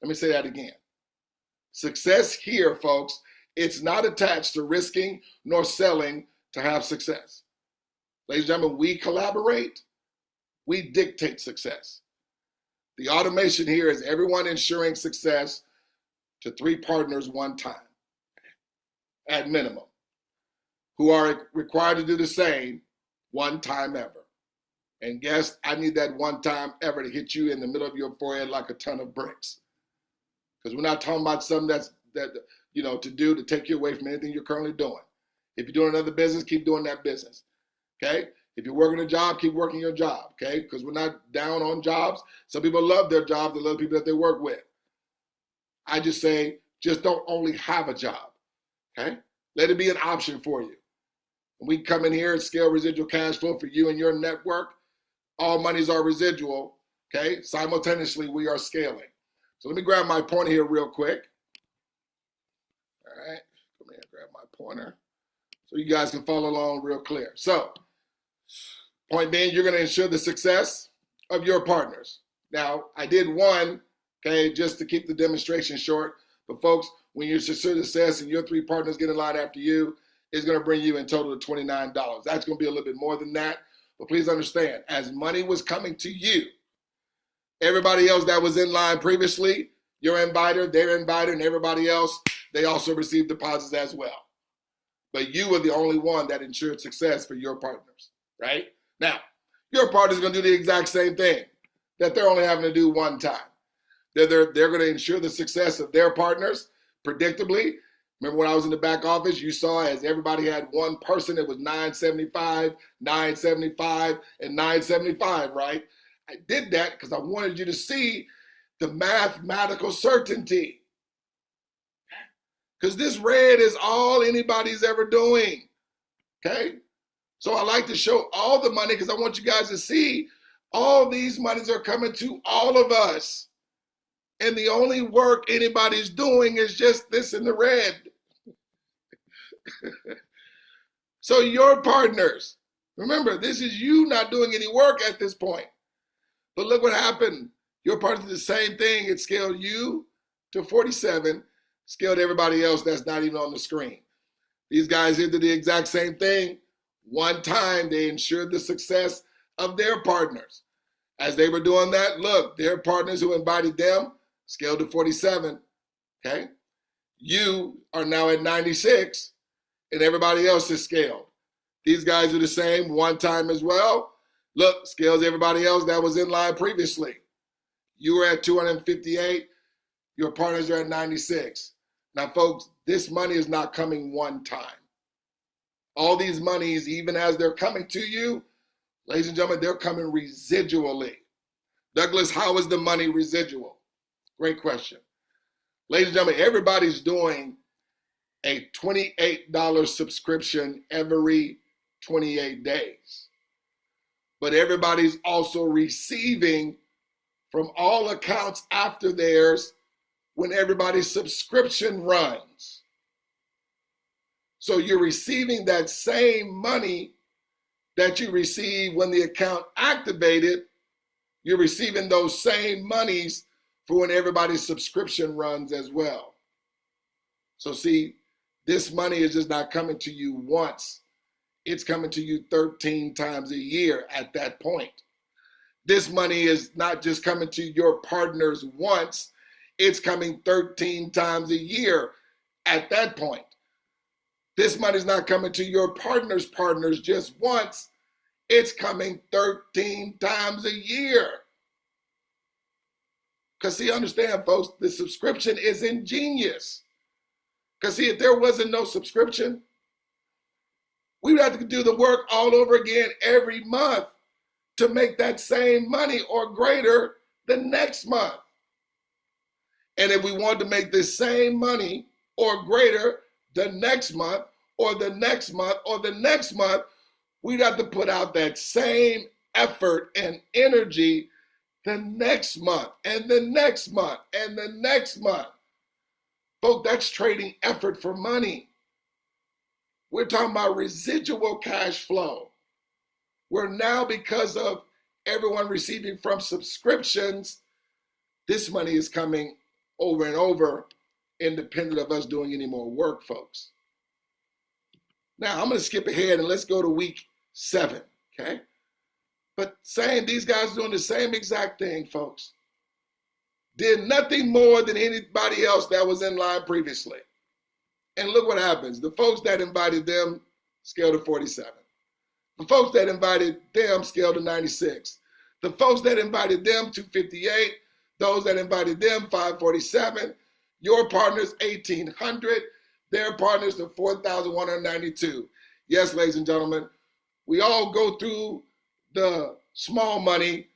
Let me say that again. Success here, folks, it's not attached to risking nor selling to have success. Ladies and gentlemen, we collaborate, we dictate success. The automation here is everyone ensuring success to 3 partners one time, at minimum, who are required to do the same one time ever. And guess, I need that one time ever to hit you in the middle of your forehead like a ton of bricks. Because we're not talking about something to take you away from anything you're currently doing. If you're doing another business, keep doing that business, okay? If you're working a job, keep working your job, okay? Because we're not down on jobs. Some people love their jobs, they love the people that they work with. I just say, just don't only have a job, okay? Let it be an option for you. When we come in here and scale residual cash flow for you and your network, all monies are residual, okay? Simultaneously, we are scaling. So let me grab my pointer here real quick. All right, come here, grab my pointer so you guys can follow along real clear. So, point being, you're going to ensure the success of your partners. Now, I did one, okay, just to keep the demonstration short. But folks, when you ensure success and your 3 partners get in line after you, it's going to bring you in total to $29. That's going to be a little bit more than that. But please understand, as money was coming to you, everybody else that was in line previously, your inviter, their inviter, and everybody else, they also received deposits as well. But you were the only one that ensured success for your partners, right? Now, your partner's going to do the exact same thing that they're only having to do one time. They're going to ensure the success of their partners predictably. Remember when I was in the back office, you saw as everybody had one person, it was 975, 975, and 975, right? I did that because I wanted you to see the mathematical certainty. Because this red is all anybody's ever doing, okay? So I like to show all the money because I want you guys to see all these monies are coming to all of us. And the only work anybody's doing is just this in the red. So your partners, remember, this is you not doing any work at this point. But look what happened. Your partners did the same thing. It scaled you to 47, scaled everybody else that's not even on the screen. These guys here did the exact same thing. One time, they ensured the success of their partners. As they were doing that, look, their partners who invited them scaled to 47, okay? You are now at 96, and everybody else is scaled. These guys are the same one time as well. Look, scales everybody else that was in line previously. You were at 258, your partners are at 96. Now, folks, this money is not coming one time. All these monies, even as they're coming to you, ladies and gentlemen, they're coming residually. Douglas, how is the money residual? Great question. Ladies and gentlemen, everybody's doing a $28 subscription every 28 days. But everybody's also receiving from all accounts after theirs when everybody's subscription runs. So you're receiving that same money that you receive when the account activated. You're receiving those same monies for when everybody's subscription runs as well. So see, this money is just not coming to you once. It's coming to you 13 times a year at that point. This money is not just coming to your partners once, it's coming 13 times a year at that point. This money is not coming to your partner's partners just once, it's coming 13 times a year. Because see, understand, folks, the subscription is ingenious. Because see, if there wasn't no subscription, we would have to do the work all over again every month to make that same money or greater the next month. And if we wanted to make this same money or greater the next month or the next month or the next month, we'd have to put out that same effort and energy the next month and the next month and the next month. Folks, that's trading effort for money. We're talking about residual cash flow. Where now, because of everyone receiving from subscriptions, this money is coming over and over, independent of us doing any more work, folks. Now, I'm going to skip ahead and let's go to week 7, okay? But these guys doing the same exact thing, folks. Did nothing more than anybody else that was in line previously. And look what happens. The folks that invited them scaled to 47. The folks that invited them scaled to 96. The folks that invited them to 58. Those that invited them 547. Your partners 1,800. Their partners to 4,192. Yes, ladies and gentlemen, we all go through the small money,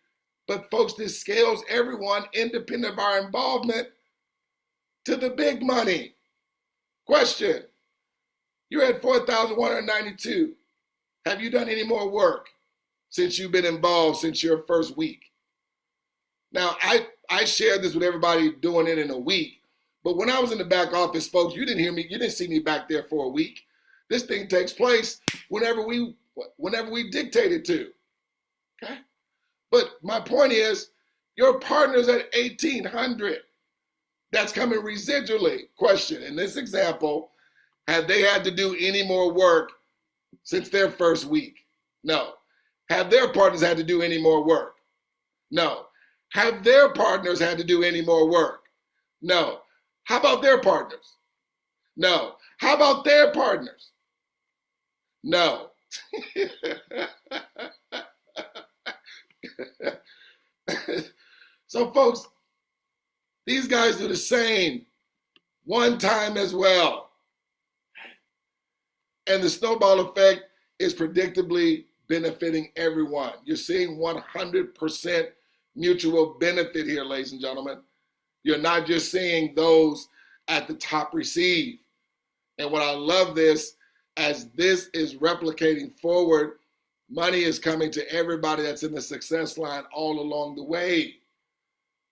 but folks, this scales everyone independent of our involvement to the big money. Question, you're at 4,192. Have you done any more work since you've been involved since your first week? Now, I shared this with everybody doing it in a week, but when I was in the back office, folks, you didn't hear me, you didn't see me back there for a week. This thing takes place whenever we dictate it to, okay? But my point is, your partner's at 1,800. That's coming residually. Question, in this example, have they had to do any more work since their first week? No. Have their partners had to do any more work? No. Have their partners had to do any more work? No. How about their partners? No. How about their partners? No. So folks, these guys do the same one time as well. And the snowball effect is predictably benefiting everyone. You're seeing 100% mutual benefit here, ladies and gentlemen. You're not just seeing those at the top receive. And what I love this, as this is replicating forward, money is coming to everybody that's in the success line all along the way.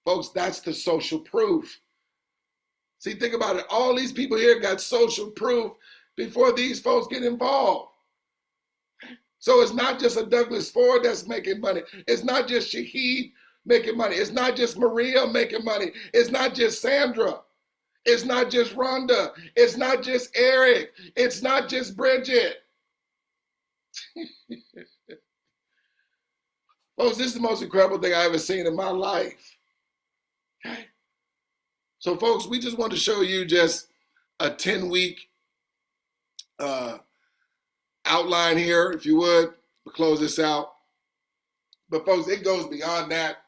Folks, that's the social proof. See, think about it. All these people here got social proof before these folks get involved. So it's not just a Douglas Ford that's making money. It's not just Shahid making money. It's not just Maria making money. It's not just Sandra. It's not just Rhonda. It's not just Eric. It's not just Bridget. Folks, this is the most incredible thing I've ever seen in my life. Okay? So folks, we just want to show you just a 10-week outline here, if you would, to close this out. But folks, it goes beyond that,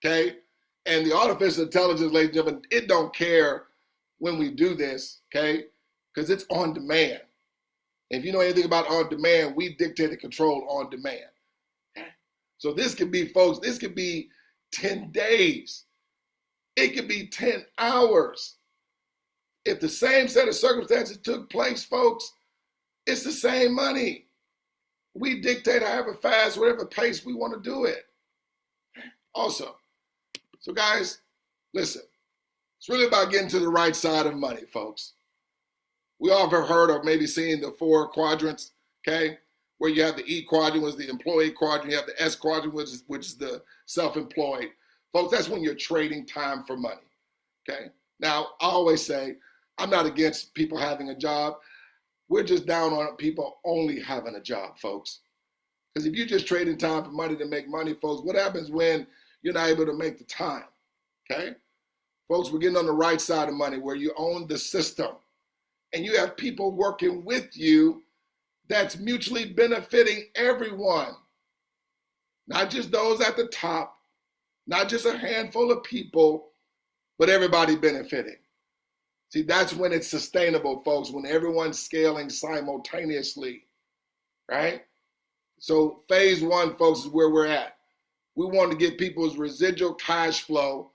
okay? And the artificial intelligence, ladies and gentlemen, it don't care when we do this, okay? Because it's on demand. If you know anything about on demand, we dictate and control on demand. Okay? So this could be, folks, this could be 10 days. It could be 10 hours. If the same set of circumstances took place, folks, it's the same money. We dictate however fast, whatever pace we want to do it. Also, so guys, listen, it's really about getting to the right side of money, folks. We all have heard or maybe seen the 4 quadrants, okay? Where you have the E quadrant, which is the employee quadrant, you have the S quadrant, which is the self-employed. Folks, that's when you're trading time for money, okay? Now, I always say, I'm not against people having a job. We're just down on people only having a job, folks. Because if you're just trading time for money to make money, folks, what happens when you're not able to make the time, okay? Folks, we're getting on the right side of money where you own the system and you have people working with you that's mutually benefiting everyone. Not just those at the top, not just a handful of people, but everybody benefiting. See, that's when it's sustainable, folks, when everyone's scaling simultaneously, right? So phase 1, folks, is where we're at. We want to get people's residual cash flow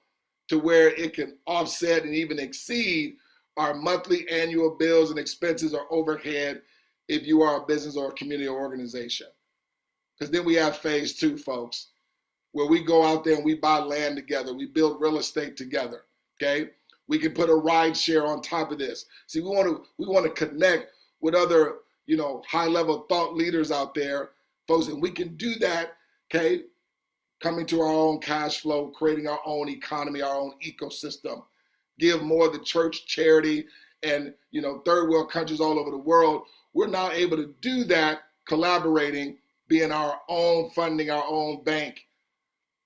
to where it can offset and even exceed our monthly annual bills and expenses or overhead if you are a business or a community organization. Because then we have phase 2, folks, where we go out there and we buy land together. We build real estate together, okay? We can put a ride share on top of this. See, we want to connect with other, high-level thought leaders out there, folks, and we can do that, okay, coming to our own cash flow, creating our own economy, our own ecosystem, give more to church, charity, and, third world countries all over the world. We're now able to do that, collaborating, being our own funding, our own bank.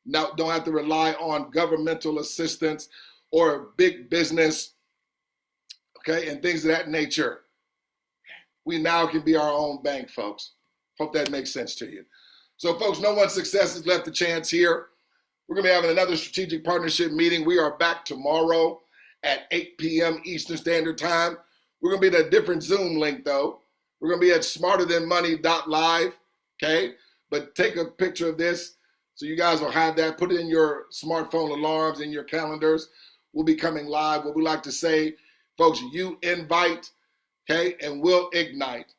Now, don't have to rely on governmental assistance or big business, okay, and things of that nature. We now can be our own bank, folks. Hope that makes sense to you. So, folks, no one's success has left a chance here. We're going to be having another strategic partnership meeting. We are back tomorrow at 8 p.m. Eastern Standard Time. We're going to be at a different Zoom link, though. We're going to be at smarterthanmoney.live, okay? But take a picture of this so you guys will have that. Put it in your smartphone alarms, in your calendars. We'll be coming live. What we like to say, folks, you invite, okay, and we'll ignite.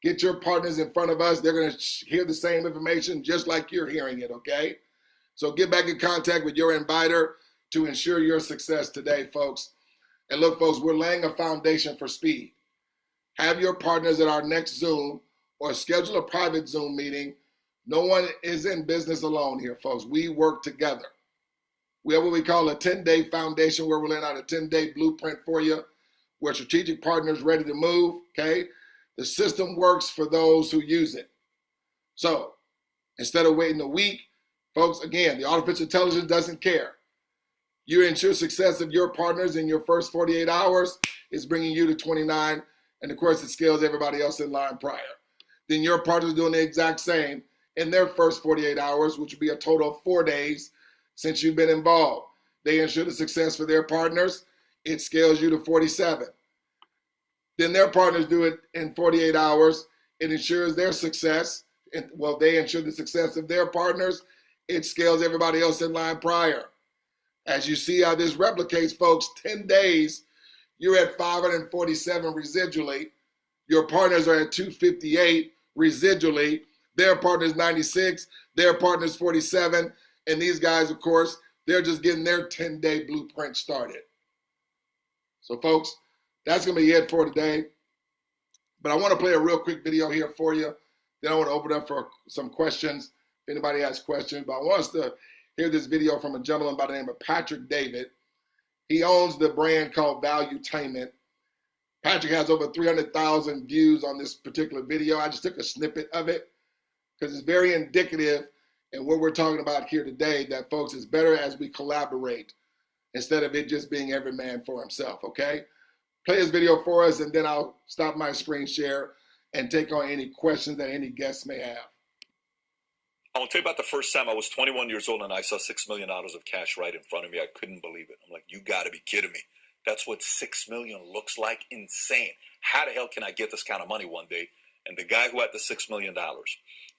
Get your partners in front of us. They're going to hear the same information just like you're hearing it, okay? So get back in contact with your inviter to ensure your success today, folks. And look, folks, we're laying a foundation for speed. Have your partners at our next Zoom or schedule a private Zoom meeting. No one is in business alone here, folks. We work together. We have what we call a 10-day foundation where we're laying out a 10-day blueprint for you. We're strategic partners ready to move, okay? The system works for those who use it. So Instead of waiting a week, folks, again, the artificial intelligence doesn't care. You ensure success of your partners in your first 48 hours. It's bringing you to 29. And of course, it scales everybody else in line prior. Then your partner's doing the exact same in their first 48 hours, which would be a total of 4 days since you've been involved. They ensure the success for their partners. It scales you to 47. Then their partners do it in 48 hours. It ensures their success. Well, they ensure the success of their partners. It scales everybody else in line prior. As you see how this replicates, folks, 10 days, you're at 547 residually. Your partners are at 258 residually. Their partner's 96, their partner's 47. And these guys, of course, they're just getting their 10-day blueprint started. So, folks, that's going to be it for today. But I want to play a real quick video here for you. Then I want to open up for some questions, if anybody has questions. But I want us to hear this video from a gentleman by the name of Patrick David. He owns the brand called 𝗗𝗀𝗰𝗶𝗺𝗏. Patrick has over 300,000 views on this particular video. I just took a snippet of it because it's very indicative in what we're talking about here today, that, folks, it's better as we collaborate instead of it just being every man for himself, okay? Play this video for us, and then I'll stop my screen share and take on any questions that any guests may have. I'll tell you about the first time I was 21 years old and I saw $6 million of cash right in front of me. I couldn't believe it. I'm like, you got to be kidding me. That's what $6 million looks like? Insane. How the hell can I get this kind of money one day? And the guy who had the $6 million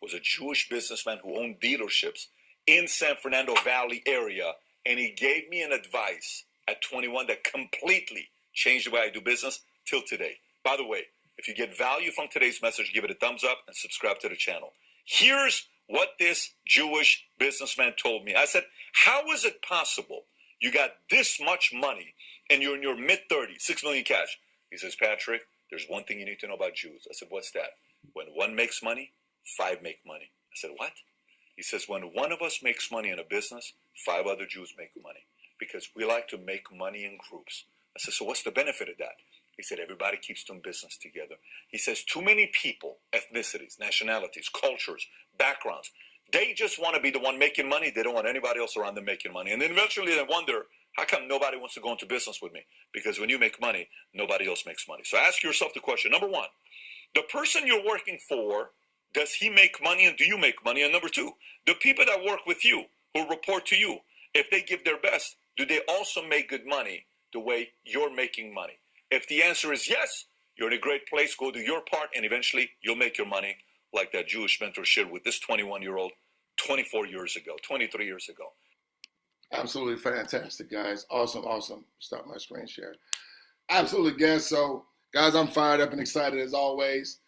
was a Jewish businessman who owned dealerships in San Fernando Valley area. And he gave me an advice at 21 that completely changed the way I do business till today. By the way, if you get value from today's message, give it a thumbs up and subscribe to the channel. Here's what this Jewish businessman told me. I said, how is it possible you got this much money and you're in your mid-30s, 6 million cash? He says, Patrick, there's one thing you need to know about Jews. I said, what's that? When one makes money, 5 make money. I said, what? He says, when one of us makes money in a business, 5 other Jews make money because we like to make money in groups. I said, so what's the benefit of that? He said, everybody keeps doing business together. He says, too many people, ethnicities, nationalities, cultures, backgrounds, they just want to be the one making money. They don't want anybody else around them making money. And then eventually they wonder, how come nobody wants to go into business with me? Because when you make money, nobody else makes money. So ask yourself the question. Number one, the person you're working for, does he make money and do you make money? And number two, the people that work with you, who report to you, if they give their best, do they also make good money the way you're making money? If the answer is yes, you're in a great place. Go do your part, and eventually you'll make your money like that Jewish mentor shared with this 21-year-old 24 years ago, 23 years ago. Absolutely fantastic, guys. Awesome, awesome. Stop my screen share. Absolutely, guys. So, guys, I'm fired up and excited as always.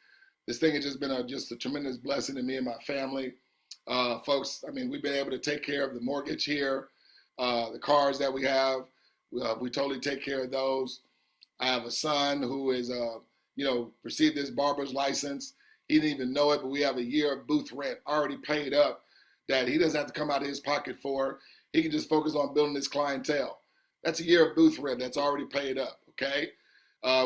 This thing has just been a tremendous blessing to me and my family. Folks, I mean, we've been able to take care of the mortgage here, the cars that we have. We totally take care of those. I have a son who is, received his barber's license. He didn't even know it, but we have a year of booth rent already paid up that he doesn't have to come out of his pocket for. He can just focus on building his clientele. That's a year of booth rent that's already paid up, okay?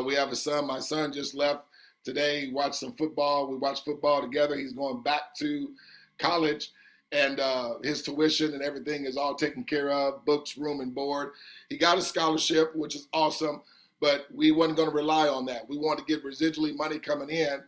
We have a son. My son just left today. He watched some football. We watched football together. He's going back to college, and his tuition and everything is all taken care of, books, room, and board. He got a scholarship, which is awesome. But we wasn't going to rely on that. We want to get residually money coming in,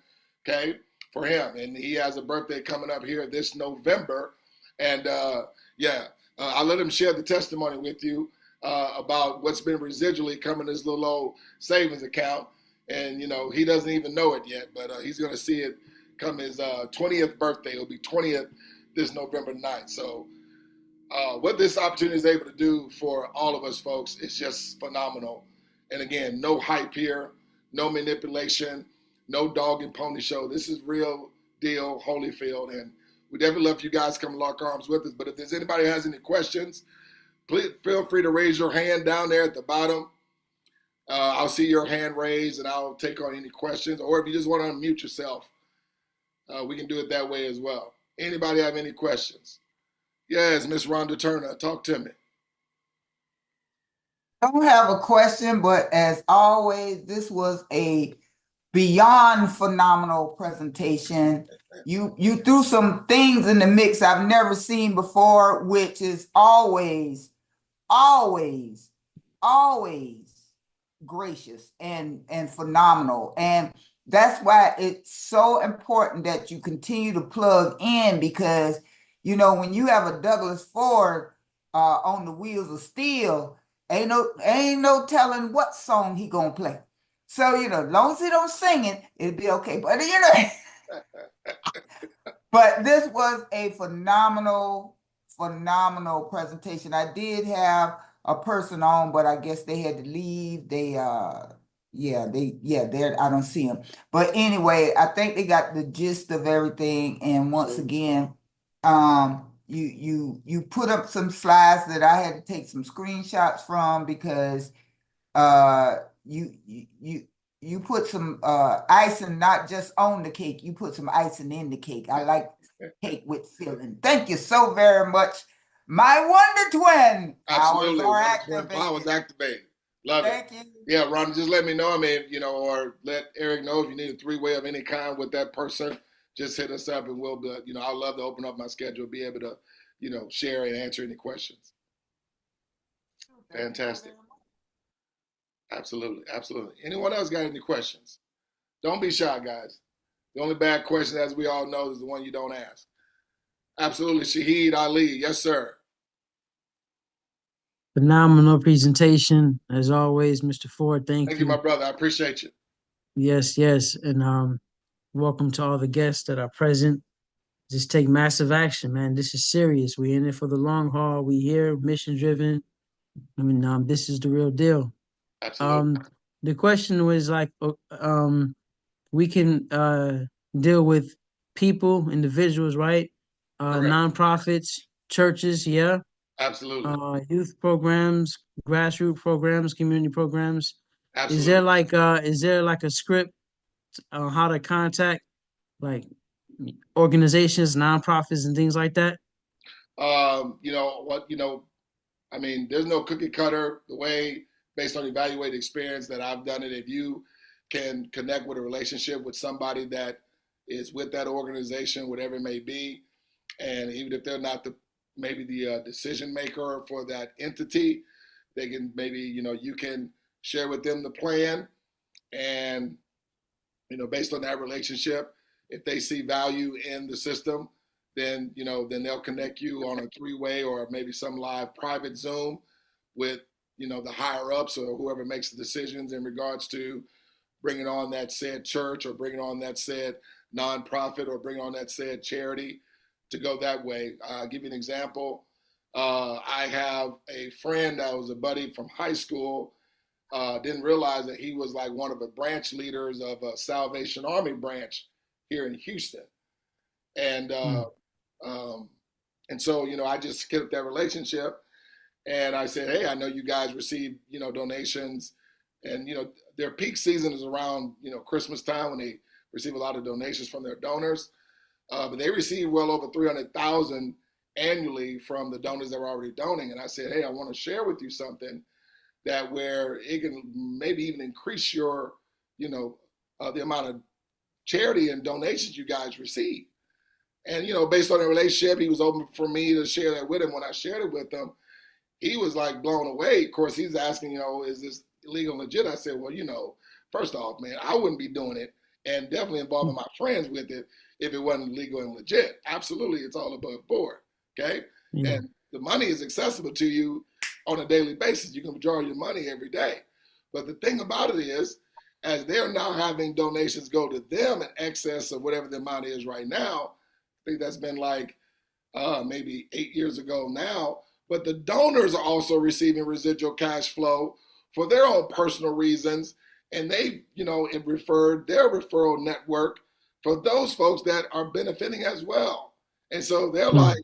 okay, for him. And he has a birthday coming up here this November. And, I'll let him share the testimony with you about what's been residually coming in his little old savings account. And, he doesn't even know it yet, but he's going to see it come his 20th birthday. It'll be 20th this November 9th. So what this opportunity is able to do for all of us, folks, is just phenomenal. And again, no hype here, no manipulation, no dog and pony show. This is real deal, Holyfield. And we definitely love you guys come lock arms with us. But if there's anybody who has any questions, please feel free to raise your hand down there at the bottom. I'll see your hand raised and I'll take on any questions. Or if you just want to unmute yourself, we can do it that way as well. Anybody have any questions? Yes, Miss Rhonda Turner, talk to me. I don't have a question, but as always, this was a beyond phenomenal presentation. You threw some things in the mix I've never seen before, which is always gracious and phenomenal. And that's why it's so important that you continue to plug in, because when you have a Douglas Ford on the wheels of steel, ain't no telling what song he gonna play. So as long as he don't sing it, it'll be okay. But but this was a phenomenal presentation. I did have a person on, but I guess they had to leave. They're I don't see them. But anyway, I think they got the gist of everything. And once again, you put up some slides that I had to take some screenshots from, because you put some icing not just on the cake, you put some icing in the cake. I like cake with filling. Thank you so very much, my wonder twin. Absolutely. Powers activated. Love it. Thank you. Yeah, Ron, just let me know. I mean, or let Eric know if you need a three-way of any kind with that person. Just hit us up, and we'll be, I'd love to open up my schedule, be able to, share and answer any questions. Fantastic. Absolutely. Anyone else got any questions? Don't be shy, guys. The only bad question, as we all know, is the one you don't ask. Absolutely. Shaheed Ali. Yes, sir. Phenomenal presentation, as always, Mr. Ford. Thank you, my brother. I appreciate you. Yes. And welcome to all the guests that are present. Just take massive action, man. This is serious. We're in it for the long haul. We here, mission driven. I mean, this is the real deal. Absolutely. The question was like, we can deal with people, individuals, right? Nonprofits, churches, yeah. Absolutely. Youth programs, grassroots programs, community programs. Absolutely. Is there like a script on how to contact like organizations, nonprofits, and things like that? I mean, there's no cookie cutter. The way, based on evaluated experience, that I've done it, if you can connect with a relationship with somebody that is with that organization, whatever it may be, and even if they're not maybe the decision maker for that entity, they can maybe, you can share with them the plan, and, based on that relationship, if they see value in the system, then they'll connect you on a three-way or maybe some live private Zoom with, the higher ups or whoever makes the decisions in regards to bringing on that said church or bringing on that said nonprofit or bringing on that said charity to go that way. I'll give you an example. I have a friend that was a buddy from high school. Didn't realize that he was like one of the branch leaders of a Salvation Army branch here in Houston. And so, I just skipped that relationship, and I said, hey, I know you guys receive, donations, and, their peak season is around, Christmas time, when they receive a lot of donations from their donors. But they receive well over 300,000 annually from the donors that were already donating. And I said, hey, I want to share with you something that where it can maybe even increase your, the amount of charity and donations you guys receive. And, based on the relationship, he was open for me to share that with him. When I shared it with him, he was like blown away. Of course, he's asking, is this legal and legit? I said, well, first off, man, I wouldn't be doing it, and definitely involving my friends with it if it wasn't legal and legit. Absolutely, it's all above board, okay? Yeah. And the money is accessible to you on a daily basis. You can withdraw your money every day. But the thing about it is, as they're now having donations go to them in excess of whatever the amount is right now, I think that's been like maybe 8 years ago now, but the donors are also receiving residual cash flow for their own personal reasons, and they, referred their referral network for those folks that are benefiting as well. And so they're like,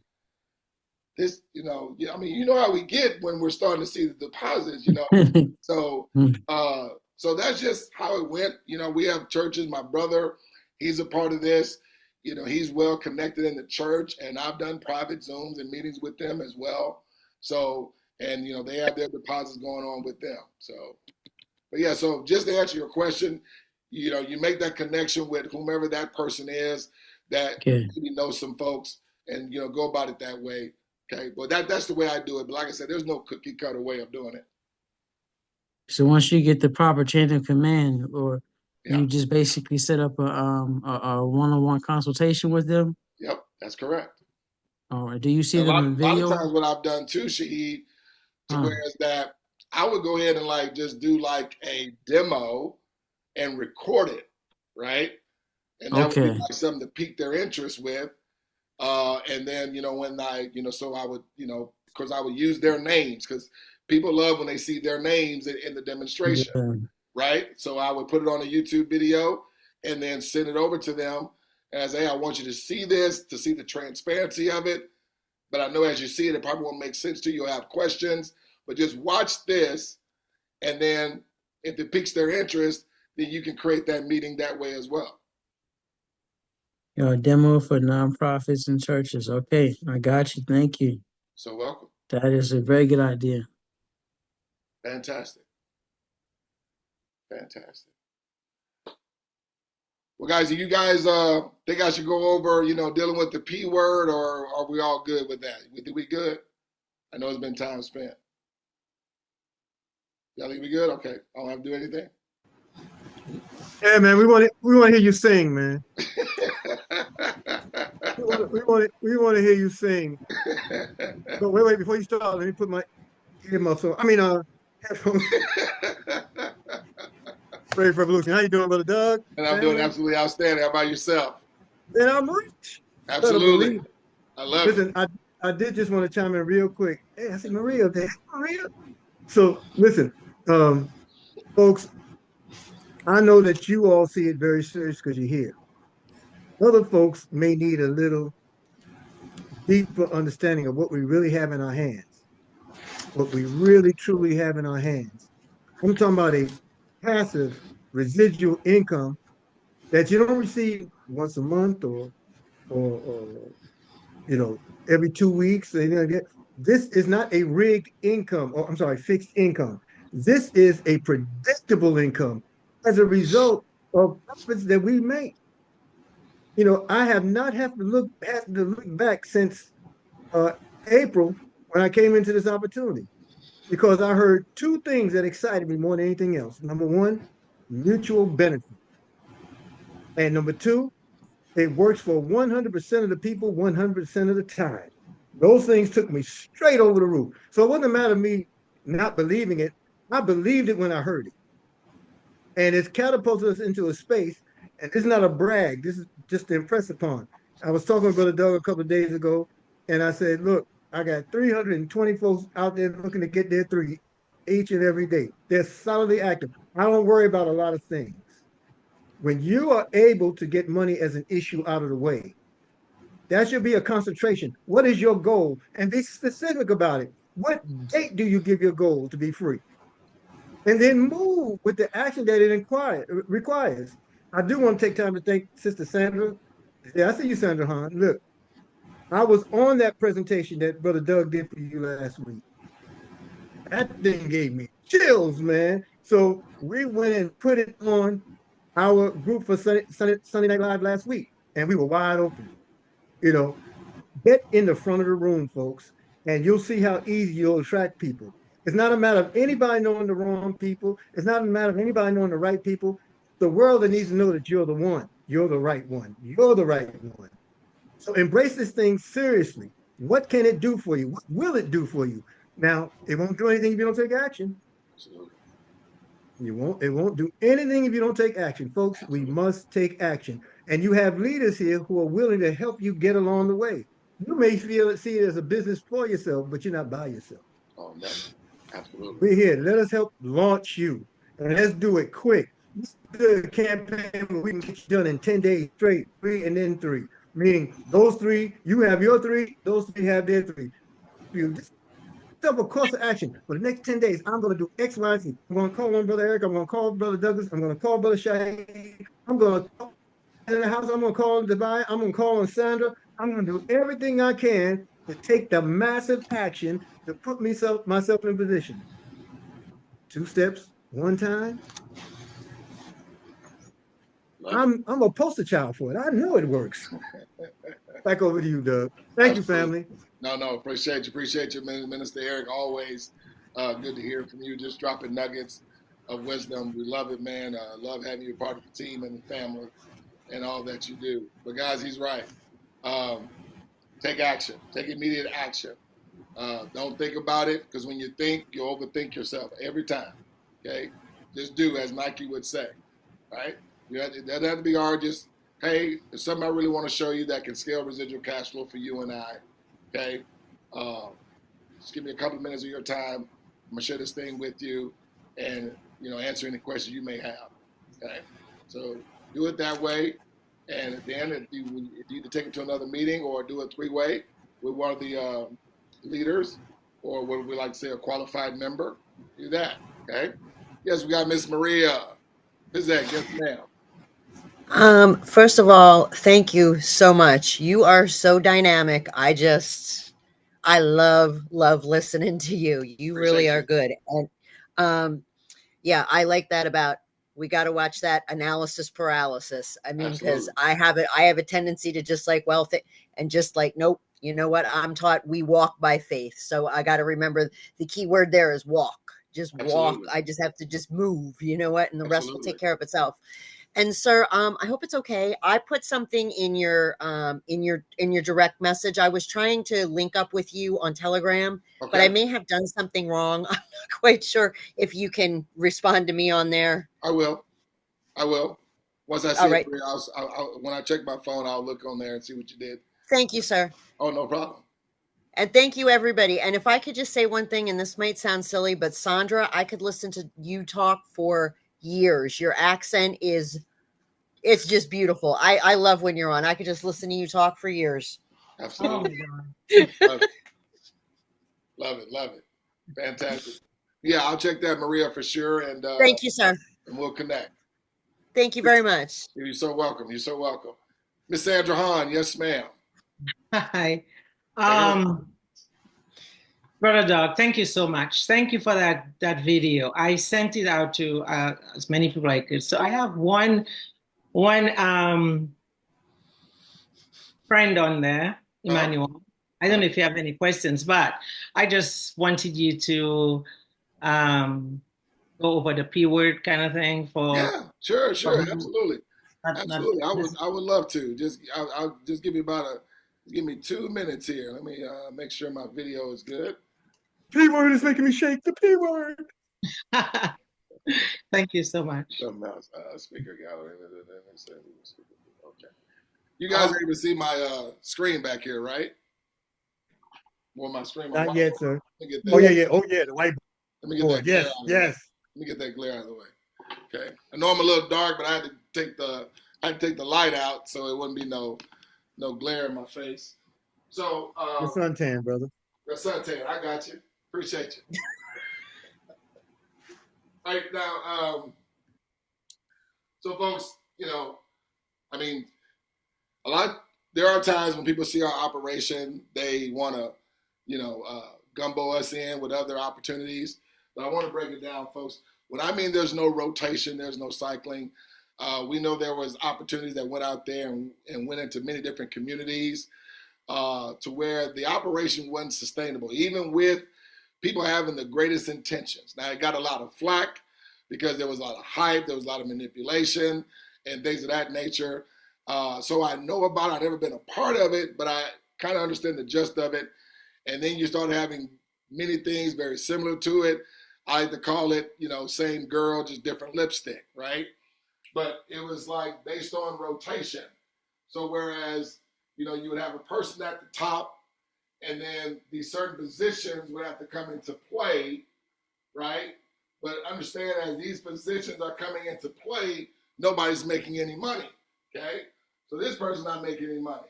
this, I mean, how we get when we're starting to see the deposits, So that's just how it went. We have churches. My brother, he's a part of this. He's well connected in the church, and I've done private Zooms and meetings with them as well. So, and, they have their deposits going on with them. So, but yeah, so just to answer your question, you make that connection with whomever that person is that Okay. maybe knows some folks, and go about it that way. Okay, but that's the way I do it. But like I said, there's no cookie cutter way of doing it. So once you get the proper chain of command, or Yeah. you just basically set up a one-on-one consultation with them, Yep, that's correct. or do you see And them a in lot of video? times, what I've done too, Shahid, to Huh. where is that I would go ahead and like just do like a demo and record it, right? And that would be Okay. like something to pique their interest with. And then, when so I would, because I would use their names, because people love when they see their names in the demonstration, Yeah. right? So I would put it on a YouTube video and then send it over to them and say, hey, I want you to see this, to see the transparency of it. But I know as you see it, it probably won't make sense to you. You'll have questions, but just watch this. And then if it piques their interest, then you can create that meeting that way as well. Demo for nonprofits and churches. Okay, I got you. Thank you. So welcome. That is a very good idea. Fantastic. Fantastic. Well, guys, do you guys think I should go over, dealing with the P word, or are we all good with that? We good? I know it's been time spent. Y'all think we good? Okay. I don't have to do anything. Yeah, man, we want to hear you sing, man. we want to hear you sing. But wait, before you start, let me put my earmuffs on. Headphones. Brave Revolution. How you doing, Brother Doug? And I'm doing absolutely outstanding. How about yourself? And I'm rich. Absolutely. I love it. Listen, I did just want to chime in real quick. Hey, I see Maria there. Maria. So listen, folks, I know that you all see it very serious because you're here. Other folks may need a little deeper understanding of what we really have in our hands, what we really truly have in our hands. I'm talking about a passive residual income that you don't receive once a month or every 2 weeks. This is not a rigged income, or I'm sorry, fixed income. This is a predictable income as a result of profits that we make. I have not had to look back since April when I came into this opportunity, because I heard two things that excited me more than anything else. Number one, mutual benefit. And number two, it works for 100% of the people 100% of the time. Those things took me straight over the roof. So it wasn't a matter of me not believing it. I believed it when I heard it. And it's catapulted us into a space, and it's not a brag. This is just to impress upon. I was talking with Brother Doug a couple of days ago, and I said, look, I got 320 folks out there looking to get their three each and every day. They're solidly active. I don't worry about a lot of things. When you are able to get money as an issue out of the way, that should be a concentration. What is your goal? And be specific about it. What date do you give your goal to be free? And then move with the action that it requires. I do want to take time to thank Sister Sandra. Yeah, I see you, Sandra Hahn. Look, I was on that presentation that Brother Doug did for you last week. That thing gave me chills, man. So we went and put it on our group for Sunday Night Live last week, and we were wide open. Get in the front of the room, folks, and you'll see how easy you'll attract people. It's not a matter of anybody knowing the wrong people. It's not a matter of anybody knowing the right people. The world that needs to know that you're the one. You're the right one. You're the right one. So embrace this thing seriously. What can it do for you? What will it do for you? Now, it won't do anything if you don't take action. It won't do anything if you don't take action. Folks, we must take action. And you have leaders here who are willing to help you get along the way. You may see it as a business for yourself, but you're not by yourself. Oh, no. Absolutely. We're here. Let us help launch you. And let's do it quick. Let's do a campaign where we can get you done in 10 days straight, 3 and then 3. Meaning those 3, you have your 3, those 3 have their 3. You just up a course of action. For the next 10 days, I'm going to do X, Y, Z. I'm going to call on Brother Eric. I'm going to call Brother Douglas. I'm going to call Brother Shahid. I'm going to call in the house. I'm going to call on Dubai. I'm going to call on Sandra. I'm going to do everything I can to take the massive action to put myself in position. 2 steps, 1 time. I'm a poster child for it. I know it works. Back over to you, Doug. Thank you, family. No, appreciate you, Minister Eric. Always good to hear from you. Just dropping nuggets of wisdom. We love it, man. Love having you part of the team and the family and all that you do. But guys, he's right. Take action. Take immediate action. Don't think about it, because when you think, you overthink yourself every time. Okay, just do as Nike would say. Right? It doesn't have to be hard. Just, hey, there's something I really want to show you that can scale residual cash flow for you and I. Okay, just give me a couple of minutes of your time. I'm gonna share this thing with you, and answer any questions you may have. Okay, so do it that way, and at the end, if you either take it to another meeting or do a three-way with one of the leaders, or what we like to say, a qualified member, do that. Okay. Yes, we got Miss Maria. Who's that? Yes, ma'am. First of all, thank you so much. You are so dynamic. I love listening to you. You really are good. And yeah, I like that about, we got to watch that analysis paralysis. I mean, because I have a tendency to just like, well, and just like, nope, you know what? I'm taught we walk by faith. So I got to remember the key word there is walk. Just walk. I just have to just move, you know what? And the rest will take care of itself. And sir, I hope it's okay. I put something in your direct message. I was trying to link up with you on Telegram, but I may have done something wrong. I'm not quite sure if you can respond to me on there. I will. Once I see it, when I check my phone, I'll look on there and see what you did. Thank you, sir. Oh, no problem. And thank you, everybody. And if I could just say one thing, and this might sound silly, but Sandra, I could listen to you talk for years. Your accent it's just beautiful. I love when you're on. I could just listen to you talk for years. Absolutely. Love it. Fantastic. Yeah, I'll check that, Maria, for sure. And thank you, sir. And we'll connect. Thank you very much. You're so welcome. Miss Sandra Hahn, yes, ma'am. Hi. Brother Doug, thank you so much. Thank you for that video. I sent it out to as many people I could. So I have one friend on there, Emmanuel. I don't know if you have any questions, but I just wanted you to go over the P word kind of thing for. Yeah, sure, absolutely. Absolutely. I would love to. I'll just give me 2 minutes here. Let me make sure my video is good. P word is making me shake. The P word. Thank you so much. Something else. Speaker gallery. Okay. You guys are able to see my screen back here, right? Or my screen. Not yet, sir. Oh yeah. The white. Let me get that. Yes. Let me get that glare out of the way. Okay. I know I'm a little dark, but I had to take the light out so it wouldn't be no glare in my face. So the suntan, brother. The suntan. I got you. Appreciate you. All right, now, so folks, I mean, there are times when people see our operation, they want to, gumbo us in with other opportunities. But I want to break it down, folks. When I mean there's no rotation, there's no cycling, we know there was opportunities that went out there and went into many different communities to where the operation wasn't sustainable, even with people having the greatest intentions. Now, it got a lot of flack because there was a lot of hype, there was a lot of manipulation and things of that nature. So I know about it. I've never been a part of it, but I kind of understand the gist of it. And then you start having many things very similar to it. I like to call it, same girl, just different lipstick, right? But it was like based on rotation. So whereas, you would have a person at the top, and then these certain positions would have to come into play, right? But understand, as these positions are coming into play, nobody's making any money, okay? So this person's not making any money.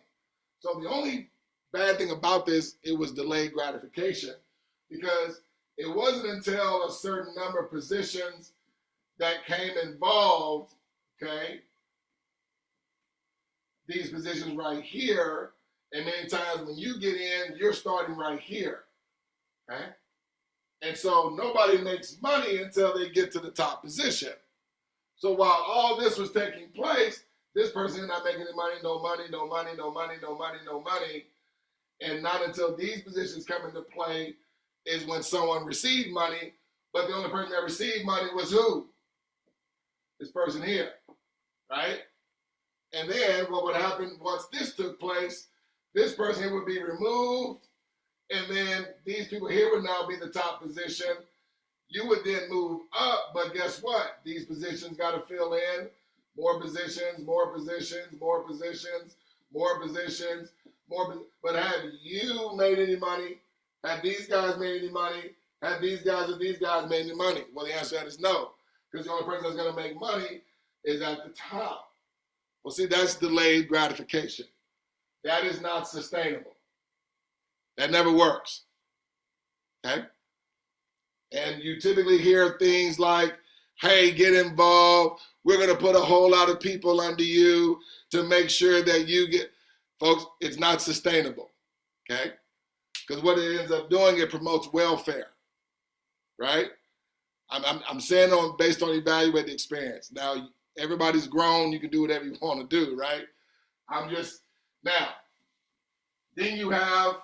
So the only bad thing about this, it was delayed gratification, because it wasn't until a certain number of positions that came involved, okay? These positions right here, and many times when you get in, you're starting right here, okay? And so nobody makes money until they get to the top position. So while all this was taking place, this person is not making any money, no money, no money, no money, no money, no money. And not until these positions come into play is when someone received money, but the only person that received money was who? This person here, right? And then what would happen once this took place, this person here would be removed, and then these people here would now be the top position. You would then move up, but guess what? These positions got to fill in more positions, more positions, more positions, more positions, more. But have you made any money? Have these guys made any money? Have these guys or these guys made any money? Well, the answer to that is no, because the only person that's going to make money is at the top. Well, see, that's delayed gratification. That is not sustainable. That never works. Okay? And you typically hear things like, hey, get involved. We're going to put a whole lot of people under you to make sure that you get, folks, it's not sustainable. Okay? Because what it ends up doing, it promotes welfare. Right? I'm saying based on evaluated experience. Now, everybody's grown. You can do whatever you want to do, right? Now, then you have, of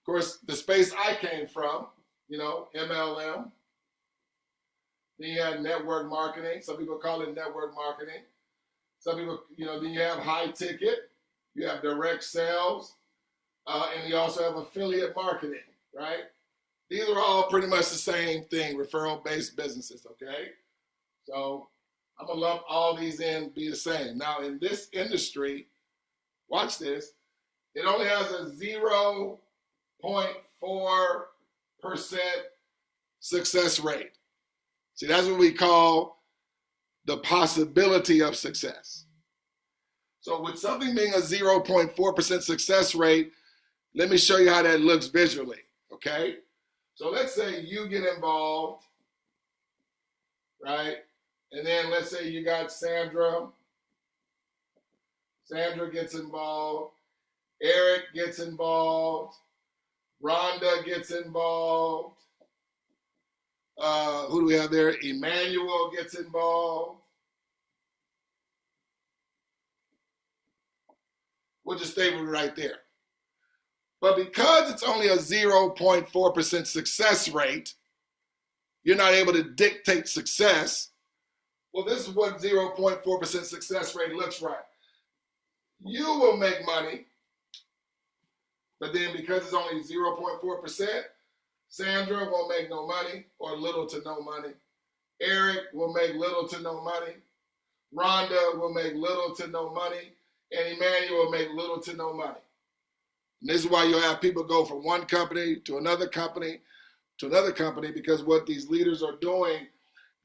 course, the space I came from, MLM. Then you have network marketing. Some people call it network marketing. Some people, then you have high ticket. You have direct sales. And you also have affiliate marketing, right? These are all pretty much the same thing, referral-based businesses, okay? So I'm going to lump all these in, be the same. Now, in this industry, watch this, it only has a 0.4% success rate. See, that's what we call the possibility of success. So with something being a 0.4% success rate, let me show you how that looks visually, okay? So let's say you get involved, right? And then let's say you got Sandra. Sandra gets involved. Eric gets involved. Rhonda gets involved. Who do we have there? Emmanuel gets involved. We'll just stay with it right there. But because it's only a 0.4% success rate, you're not able to dictate success. Well, this is what 0.4% success rate looks like. You will make money, but then because it's only 0.4%, Sandra won't make no money or little to no money. Eric will make little to no money. Rhonda will make little to no money. And Emmanuel will make little to no money. And this is why you'll have people go from one company to another company to another company, because what these leaders are doing,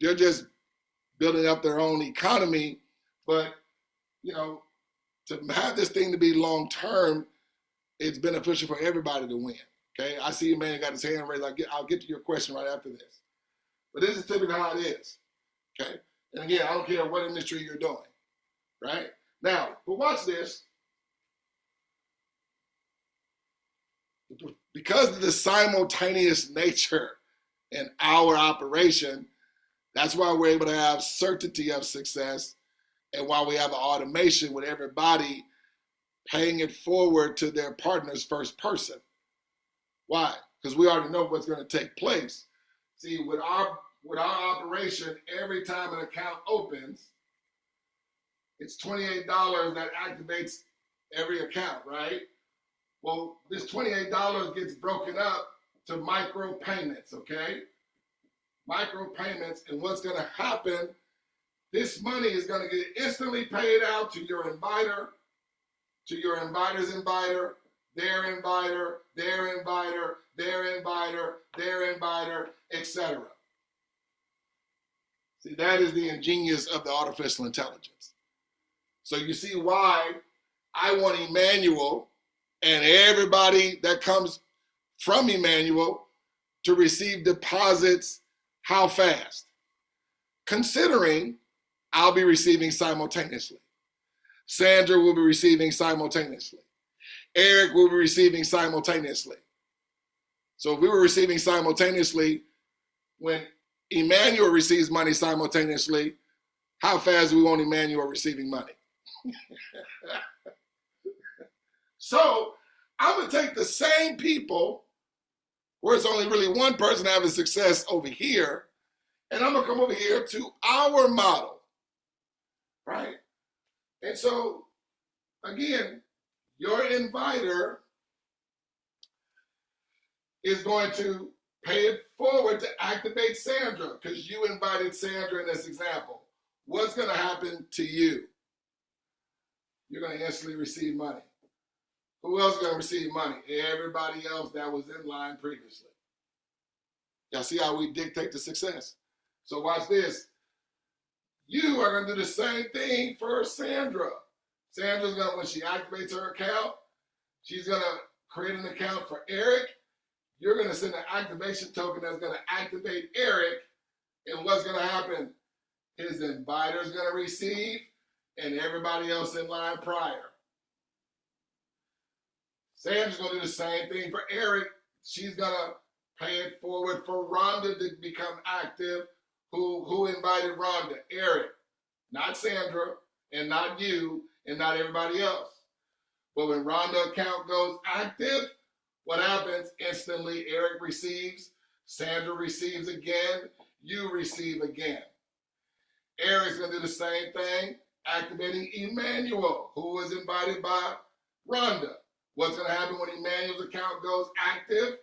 they're just building up their own economy. But, to have this thing to be long-term, it's beneficial for everybody to win. Okay, I see Emmanuel got his hand raised. I'll get to your question right after this. But this is typically how it is. Okay, and again, I don't care what industry you're doing, right? Now, but watch this. Because of the simultaneous nature in our operation, that's why we're able to have certainty of success, and why we have an automation with everybody paying it forward to their partner's first person. Why? Because we already know what's going to take place. See, with our operation, every time an account opens, it's $28 that activates every account, right? Well, this $28 gets broken up to micro payments, okay? Micro payments, and what's going to happen, this money is going to get instantly paid out to your inviter, to your inviter's inviter, their inviter, their inviter, their inviter, their inviter, etc. See, that is the ingenious of the artificial intelligence. So you see why I want Emmanuel and everybody that comes from Emmanuel to receive deposits how fast? Considering I'll be receiving simultaneously. Sandra will be receiving simultaneously. Eric will be receiving simultaneously. So if we were receiving simultaneously, when Emmanuel receives money simultaneously, how fast do we want Emmanuel receiving money? So I'm going to take the same people where it's only really one person having success over here, and I'm going to come over here to our model, right? And so, again, your inviter is going to pay it forward to activate Sandra because you invited Sandra in this example. What's going to happen to you? You're going to instantly receive money. Who else is going to receive money? Everybody else that was in line previously. Y'all see how we dictate the success? So watch this. You are going to do the same thing for Sandra. Sandra's going to, when she activates her account, she's going to create an account for Eric. You're going to send an activation token that's going to activate Eric. And what's going to happen? His inviter is going to receive, and everybody else in line prior. Sandra's going to do the same thing for Eric. She's going to pay it forward for Rhonda to become active. Who invited Rhonda? Eric, not Sandra, and not you, and not everybody else. But when Rhonda's account goes active, what happens? Instantly, Eric receives, Sandra receives again, you receive again. Eric's going to do the same thing, activating Emmanuel, who was invited by Rhonda. What's going to happen when Emmanuel's account goes active?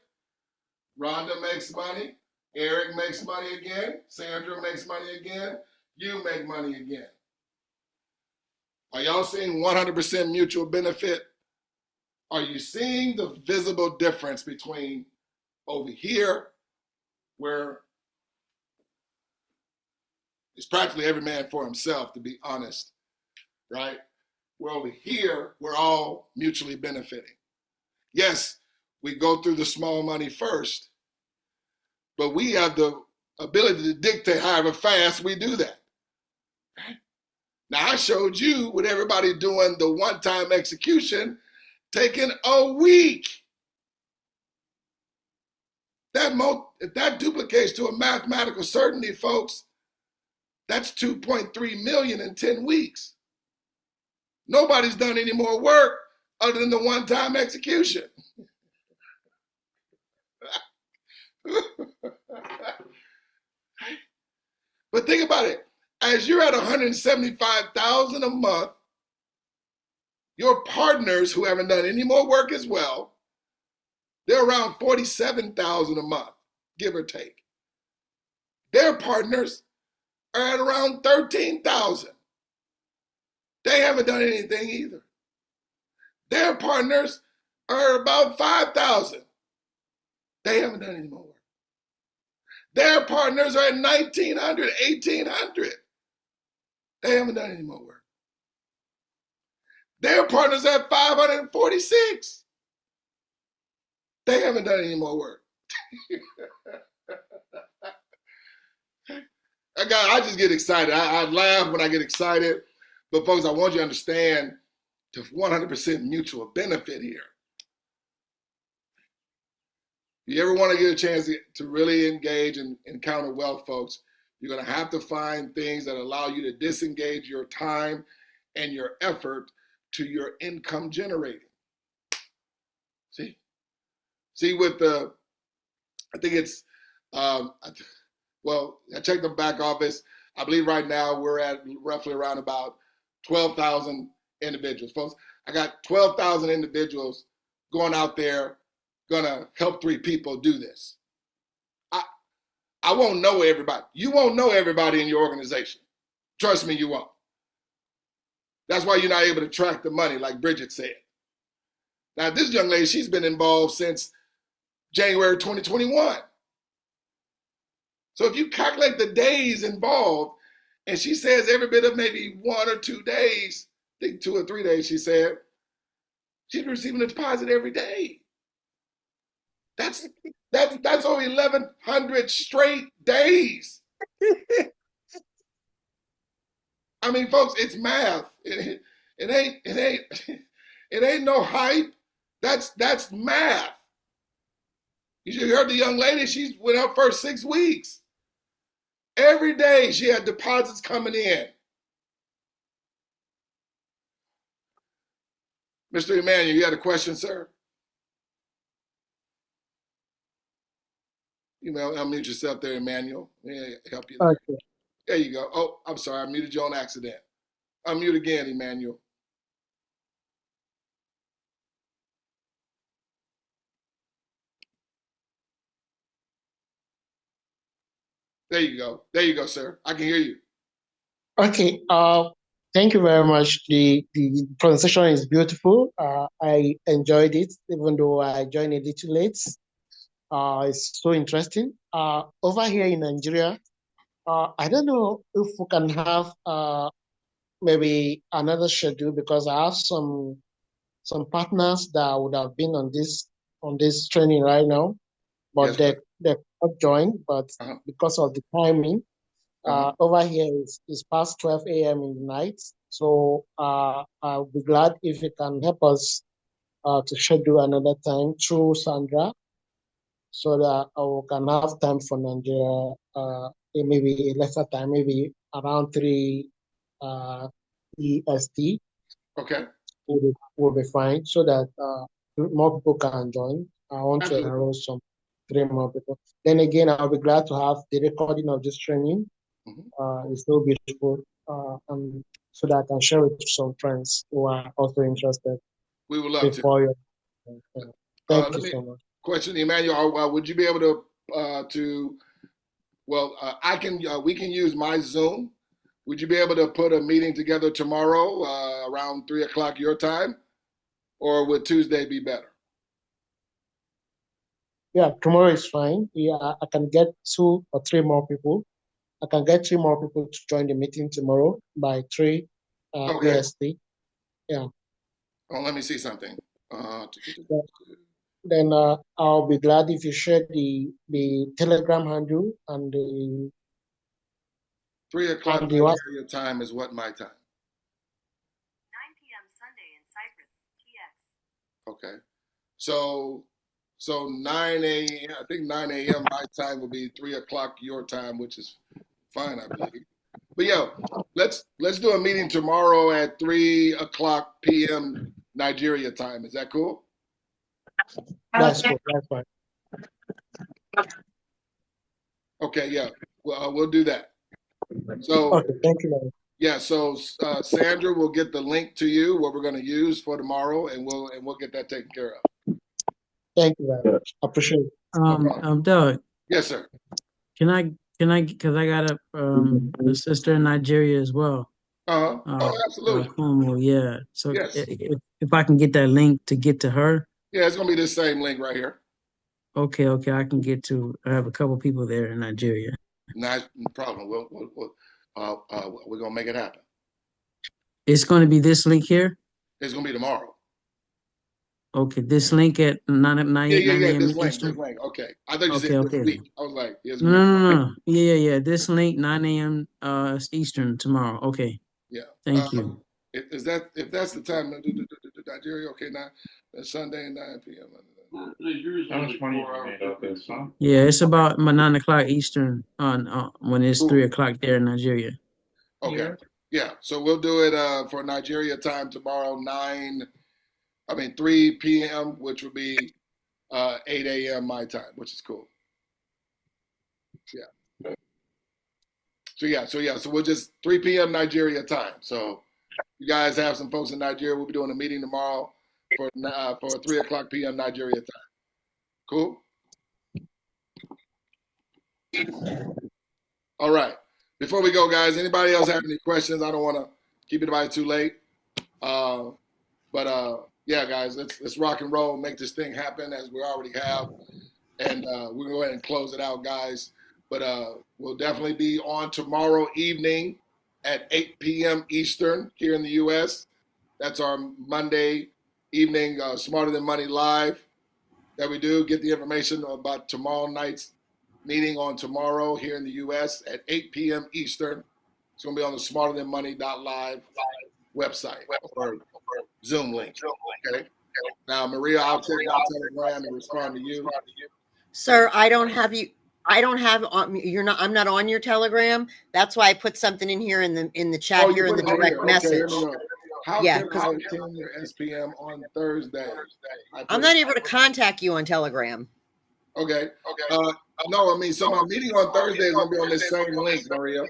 Rhonda makes money, Eric makes money again, Sandra makes money again, you make money again. Are y'all seeing 100% mutual benefit? Are you seeing the visible difference between over here, where it's practically every man for himself, to be honest, right? Where over here, we're all mutually benefiting. Yes, we go through the small money first, but we have the ability to dictate however fast we do that. Now, I showed you with everybody doing the one-time execution taking a week. If that duplicates to a mathematical certainty, folks, that's 2.3 million in 10 weeks. Nobody's done any more work other than the one-time execution. But think about it. As you're at 175,000 a month, your partners who haven't done any more work as well, they're around 47,000 a month, give or take. Their partners are at around 13,000. They haven't done anything either. Their partners are about 5,000. They haven't done any more work. Their partners are at 1,900, 1,800. They haven't done any more work. Their partners are at 546. They haven't done any more work. I just get excited. I laugh when I get excited. But folks, I want you to understand the 100% mutual benefit here. If you ever want to get a chance to really engage and encounter wealth, folks, you're going to have to find things that allow you to disengage your time and your effort to your income generating. See, with the, I think it's, well, I checked the back office. I believe right now we're at roughly around about 12,000 individuals. Folks, I got 12,000 individuals going out there, gonna help 3 people do this. I won't know everybody. You won't know everybody in your organization. Trust me, you won't. That's why you're not able to track the money, like Bridget said. Now, this young lady, she's been involved since January 2021. So if you calculate the days involved, and she says every bit of maybe 1 or 2 days, I think 2 or 3 days, she said, she's receiving a deposit every day. That's over 1,100 straight days. I mean, folks, it's math. It ain't no hype. That's math. You should heard the young lady. She's went her first 6 weeks. Every day she had deposits coming in. Mr. Emmanuel, you had a question, sir? You may unmute yourself there, Emmanuel. May I help you there? Okay. There you go. Oh, I'm sorry. I muted you on accident. Unmute again, Emmanuel. There you go. There you go, sir. I can hear you. Okay. Thank you very much. The presentation is beautiful. I enjoyed it, even though I joined a little late. It's so interesting. Over here in Nigeria, I don't know if we can have maybe another schedule, because I have some partners that would have been on this training right now, but Yes, they not join. But because of the timing, over here it's past 12 a.m. in the night. So I'll be glad if you can help us to schedule another time through Sandra, so that we can have time for Nigeria, maybe a lesser time, maybe around 3 EST. Okay. Will be fine, so that more people can join. I want Absolutely. to enroll some 3 more people. Then again, I'll be glad to have the recording of this training. It's so beautiful, and so that I can share it with some friends who are also interested. We would love to. Thank you so much. Question, Emmanuel, would you be able to we can use my Zoom. Would you be able to put a meeting together tomorrow around 3 o'clock your time, or would Tuesday be better? Yeah, tomorrow is fine. Yeah, I can get 2 or 3 more people. I can get 3 more people to join the meeting tomorrow by 3 EST. Yeah. Oh, let me see something. Then I'll be glad if you share the Telegram handle and the 3 o'clock Nigeria time is what my time? 9 p.m. Sunday in Cyprus, TX. Okay. So 9 a.m. I think 9 a.m. my time will be 3 o'clock your time, which is fine, I believe. But yeah, let's do a meeting tomorrow at 3 o'clock p.m. Nigeria time. Is that cool? That's cool. That's fine. Okay, yeah. Well, we'll do that. So okay, thank you, man. Yeah, so Sandra will get the link to you, what we're going to use for tomorrow, and we'll get that taken care of. Thank you very much. I appreciate it. Doug. Yes, sir. Can I, because I got a sister in Nigeria as well. Oh, absolutely. Como, yeah. So yes. if I can get that link to get to her. Yeah, it's going to be the same link right here. Okay, I can I have a couple people there in Nigeria. No problem. We're going to make it happen. It's going to be this link here? It's going to be tomorrow. Okay, this link at 9 a.m. This link. Okay. I thought you said this week. I was like, no. Yeah. This link, 9 a.m. Eastern tomorrow. Okay. Yeah. Thank you. If that's the time to do Nigeria, okay, now that's Sunday 9 p.m. How much money have you made off this, huh? Yeah, it's about 9 o'clock Eastern on when it's 3 o'clock there in Nigeria. Okay. Yeah. So we'll do it for Nigeria time tomorrow, 3 p.m., which will be 8 a.m. my time, which is cool. Yeah. So we'll just 3 p.m. Nigeria time. So you guys have some folks in Nigeria. We'll be doing a meeting tomorrow for 3 o'clock p.m. Nigeria time. Cool? All right. Before we go, guys, anybody else have any questions? I don't want to keep anybody too late. Yeah, guys, let's rock and roll, make this thing happen as we already have. And we're going to go ahead and close it out, guys. But we'll definitely be on tomorrow evening at 8 p.m. Eastern here in the U.S. That's our Monday evening Smarter Than Money Live that we do. Get the information about tomorrow night's meeting on tomorrow here in the U.S. at 8 p.m. Eastern. It's going to be on the smarterthanmoney.live website or Zoom link. Okay. Now, Maria, I'll check out Telegram and respond to you. Sir, I don't have you I don't have I'm not on your Telegram. That's why I put something in here in the chat here in the direct message. Okay, how Yeah, can I attend your SPM on Thursday? I'm not able to contact you on Telegram. Okay. No, I mean, so my meeting on Thursday is going to be on this same link, Maria.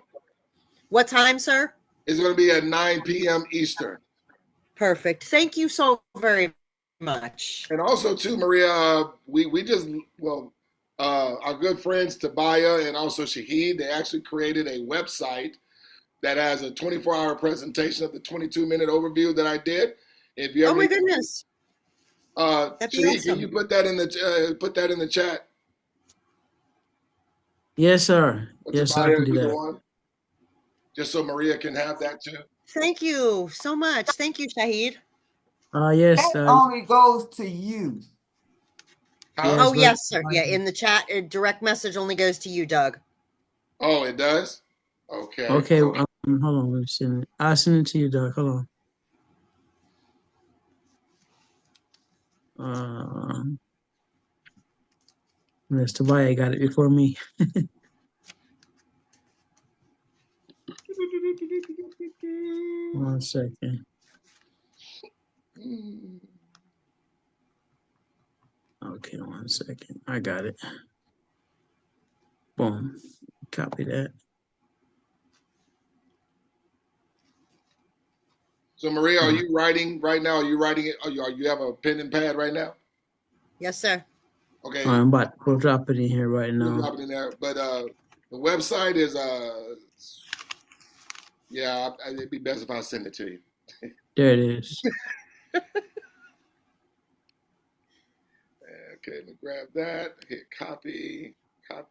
What time, sir? It's going to be at 9 p.m. Eastern. Perfect. Thank you so very much. And also, too, Maria, we just, our good friends 𝗗𝗶𝘀𝗰𝗹𝗶𝗺𝗶 and also 𝗗𝗶, they actually created a website that has a 24-hour presentation of the 22-minute overview that I did. If you ever, oh my goodness, 𝗗𝗶, awesome. can you put that in the chat? Yes, sir. Yes, I can do that. One, just so Maria can have that too. Thank you so much. Thank you, Shahid. Yes. That only goes to you. Oh, yes, sir. Yeah, in the chat, a direct message only goes to you, Doug. Oh, it does? Okay. Okay, hold on. Let me send it. I'll send it to you, Doug. Hold on. Miss 𝗗𝗶𝘀𝗰𝗋 got it before me. One second. Okay, 1 second. I got it. Boom. Copy that. So, Maria, are you writing right now? Are you writing it? You have a pen and pad right now? Yes, sir. Okay. I'm about to drop it in here right now. Drop it in there. But the website is, it'd be best if I send it to you. There it is. Okay, let me grab that. Hit copy. Oh,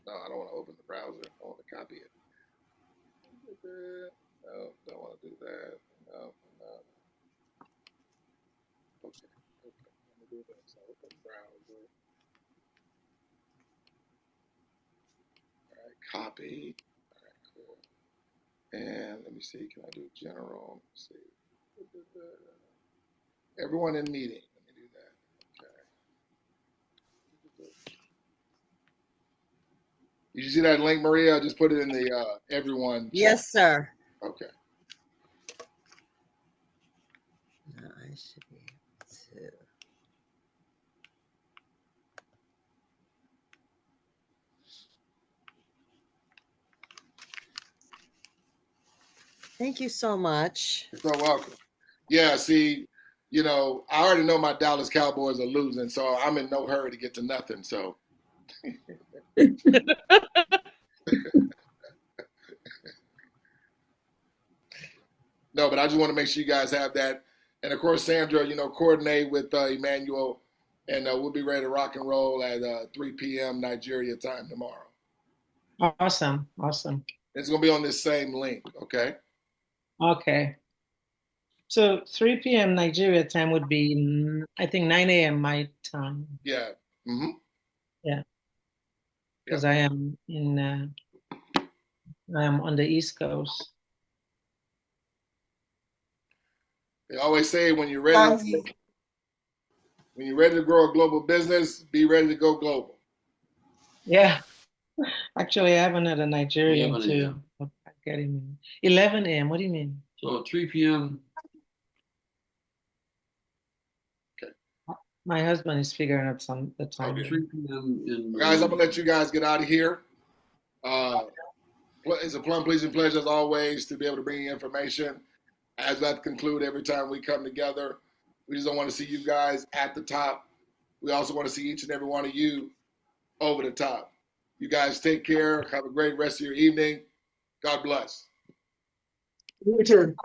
no, I don't want to open the browser. I want to copy it. No, don't want to do that. No. Okay. Let me do that. So open browser. All right, copy. All right, cool. And let me see. Can I do general? Let's see. Everyone in meeting. Let me do that. Okay. Did you see that link, Maria? I just put it in the everyone chat. Yes, sir. Okay. I should be able to. Thank you so much. You're so welcome. Yeah, see, I already know my Dallas Cowboys are losing, so I'm in no hurry to get to nothing. So. No, but I just want to make sure you guys have that. And of course, Sandra, coordinate with Emmanuel, and we'll be ready to rock and roll at 3 p.m. Nigeria time tomorrow. Awesome. It's going to be on this same link, okay? Okay. So 3 p.m. Nigeria time would be, I think, 9 a.m. my time. Yeah. Mm-hmm. Yeah. Because I am on the East Coast. They always say when you're ready to grow a global business, be ready to go global. Yeah. Actually, I have another Nigerian too. I'm getting 11 a.m. What do you mean? So 3 p.m. Okay. My husband is figuring out the time. Okay. 3 p.m. Guys, I'm going to let you guys get out of here. It's a plum pleasing pleasure, as always, to be able to bring you information. As I conclude every time we come together, we just don't want to see you guys at the top. We also want to see each and every one of you over the top. You guys take care. Have a great rest of your evening. God bless. You too.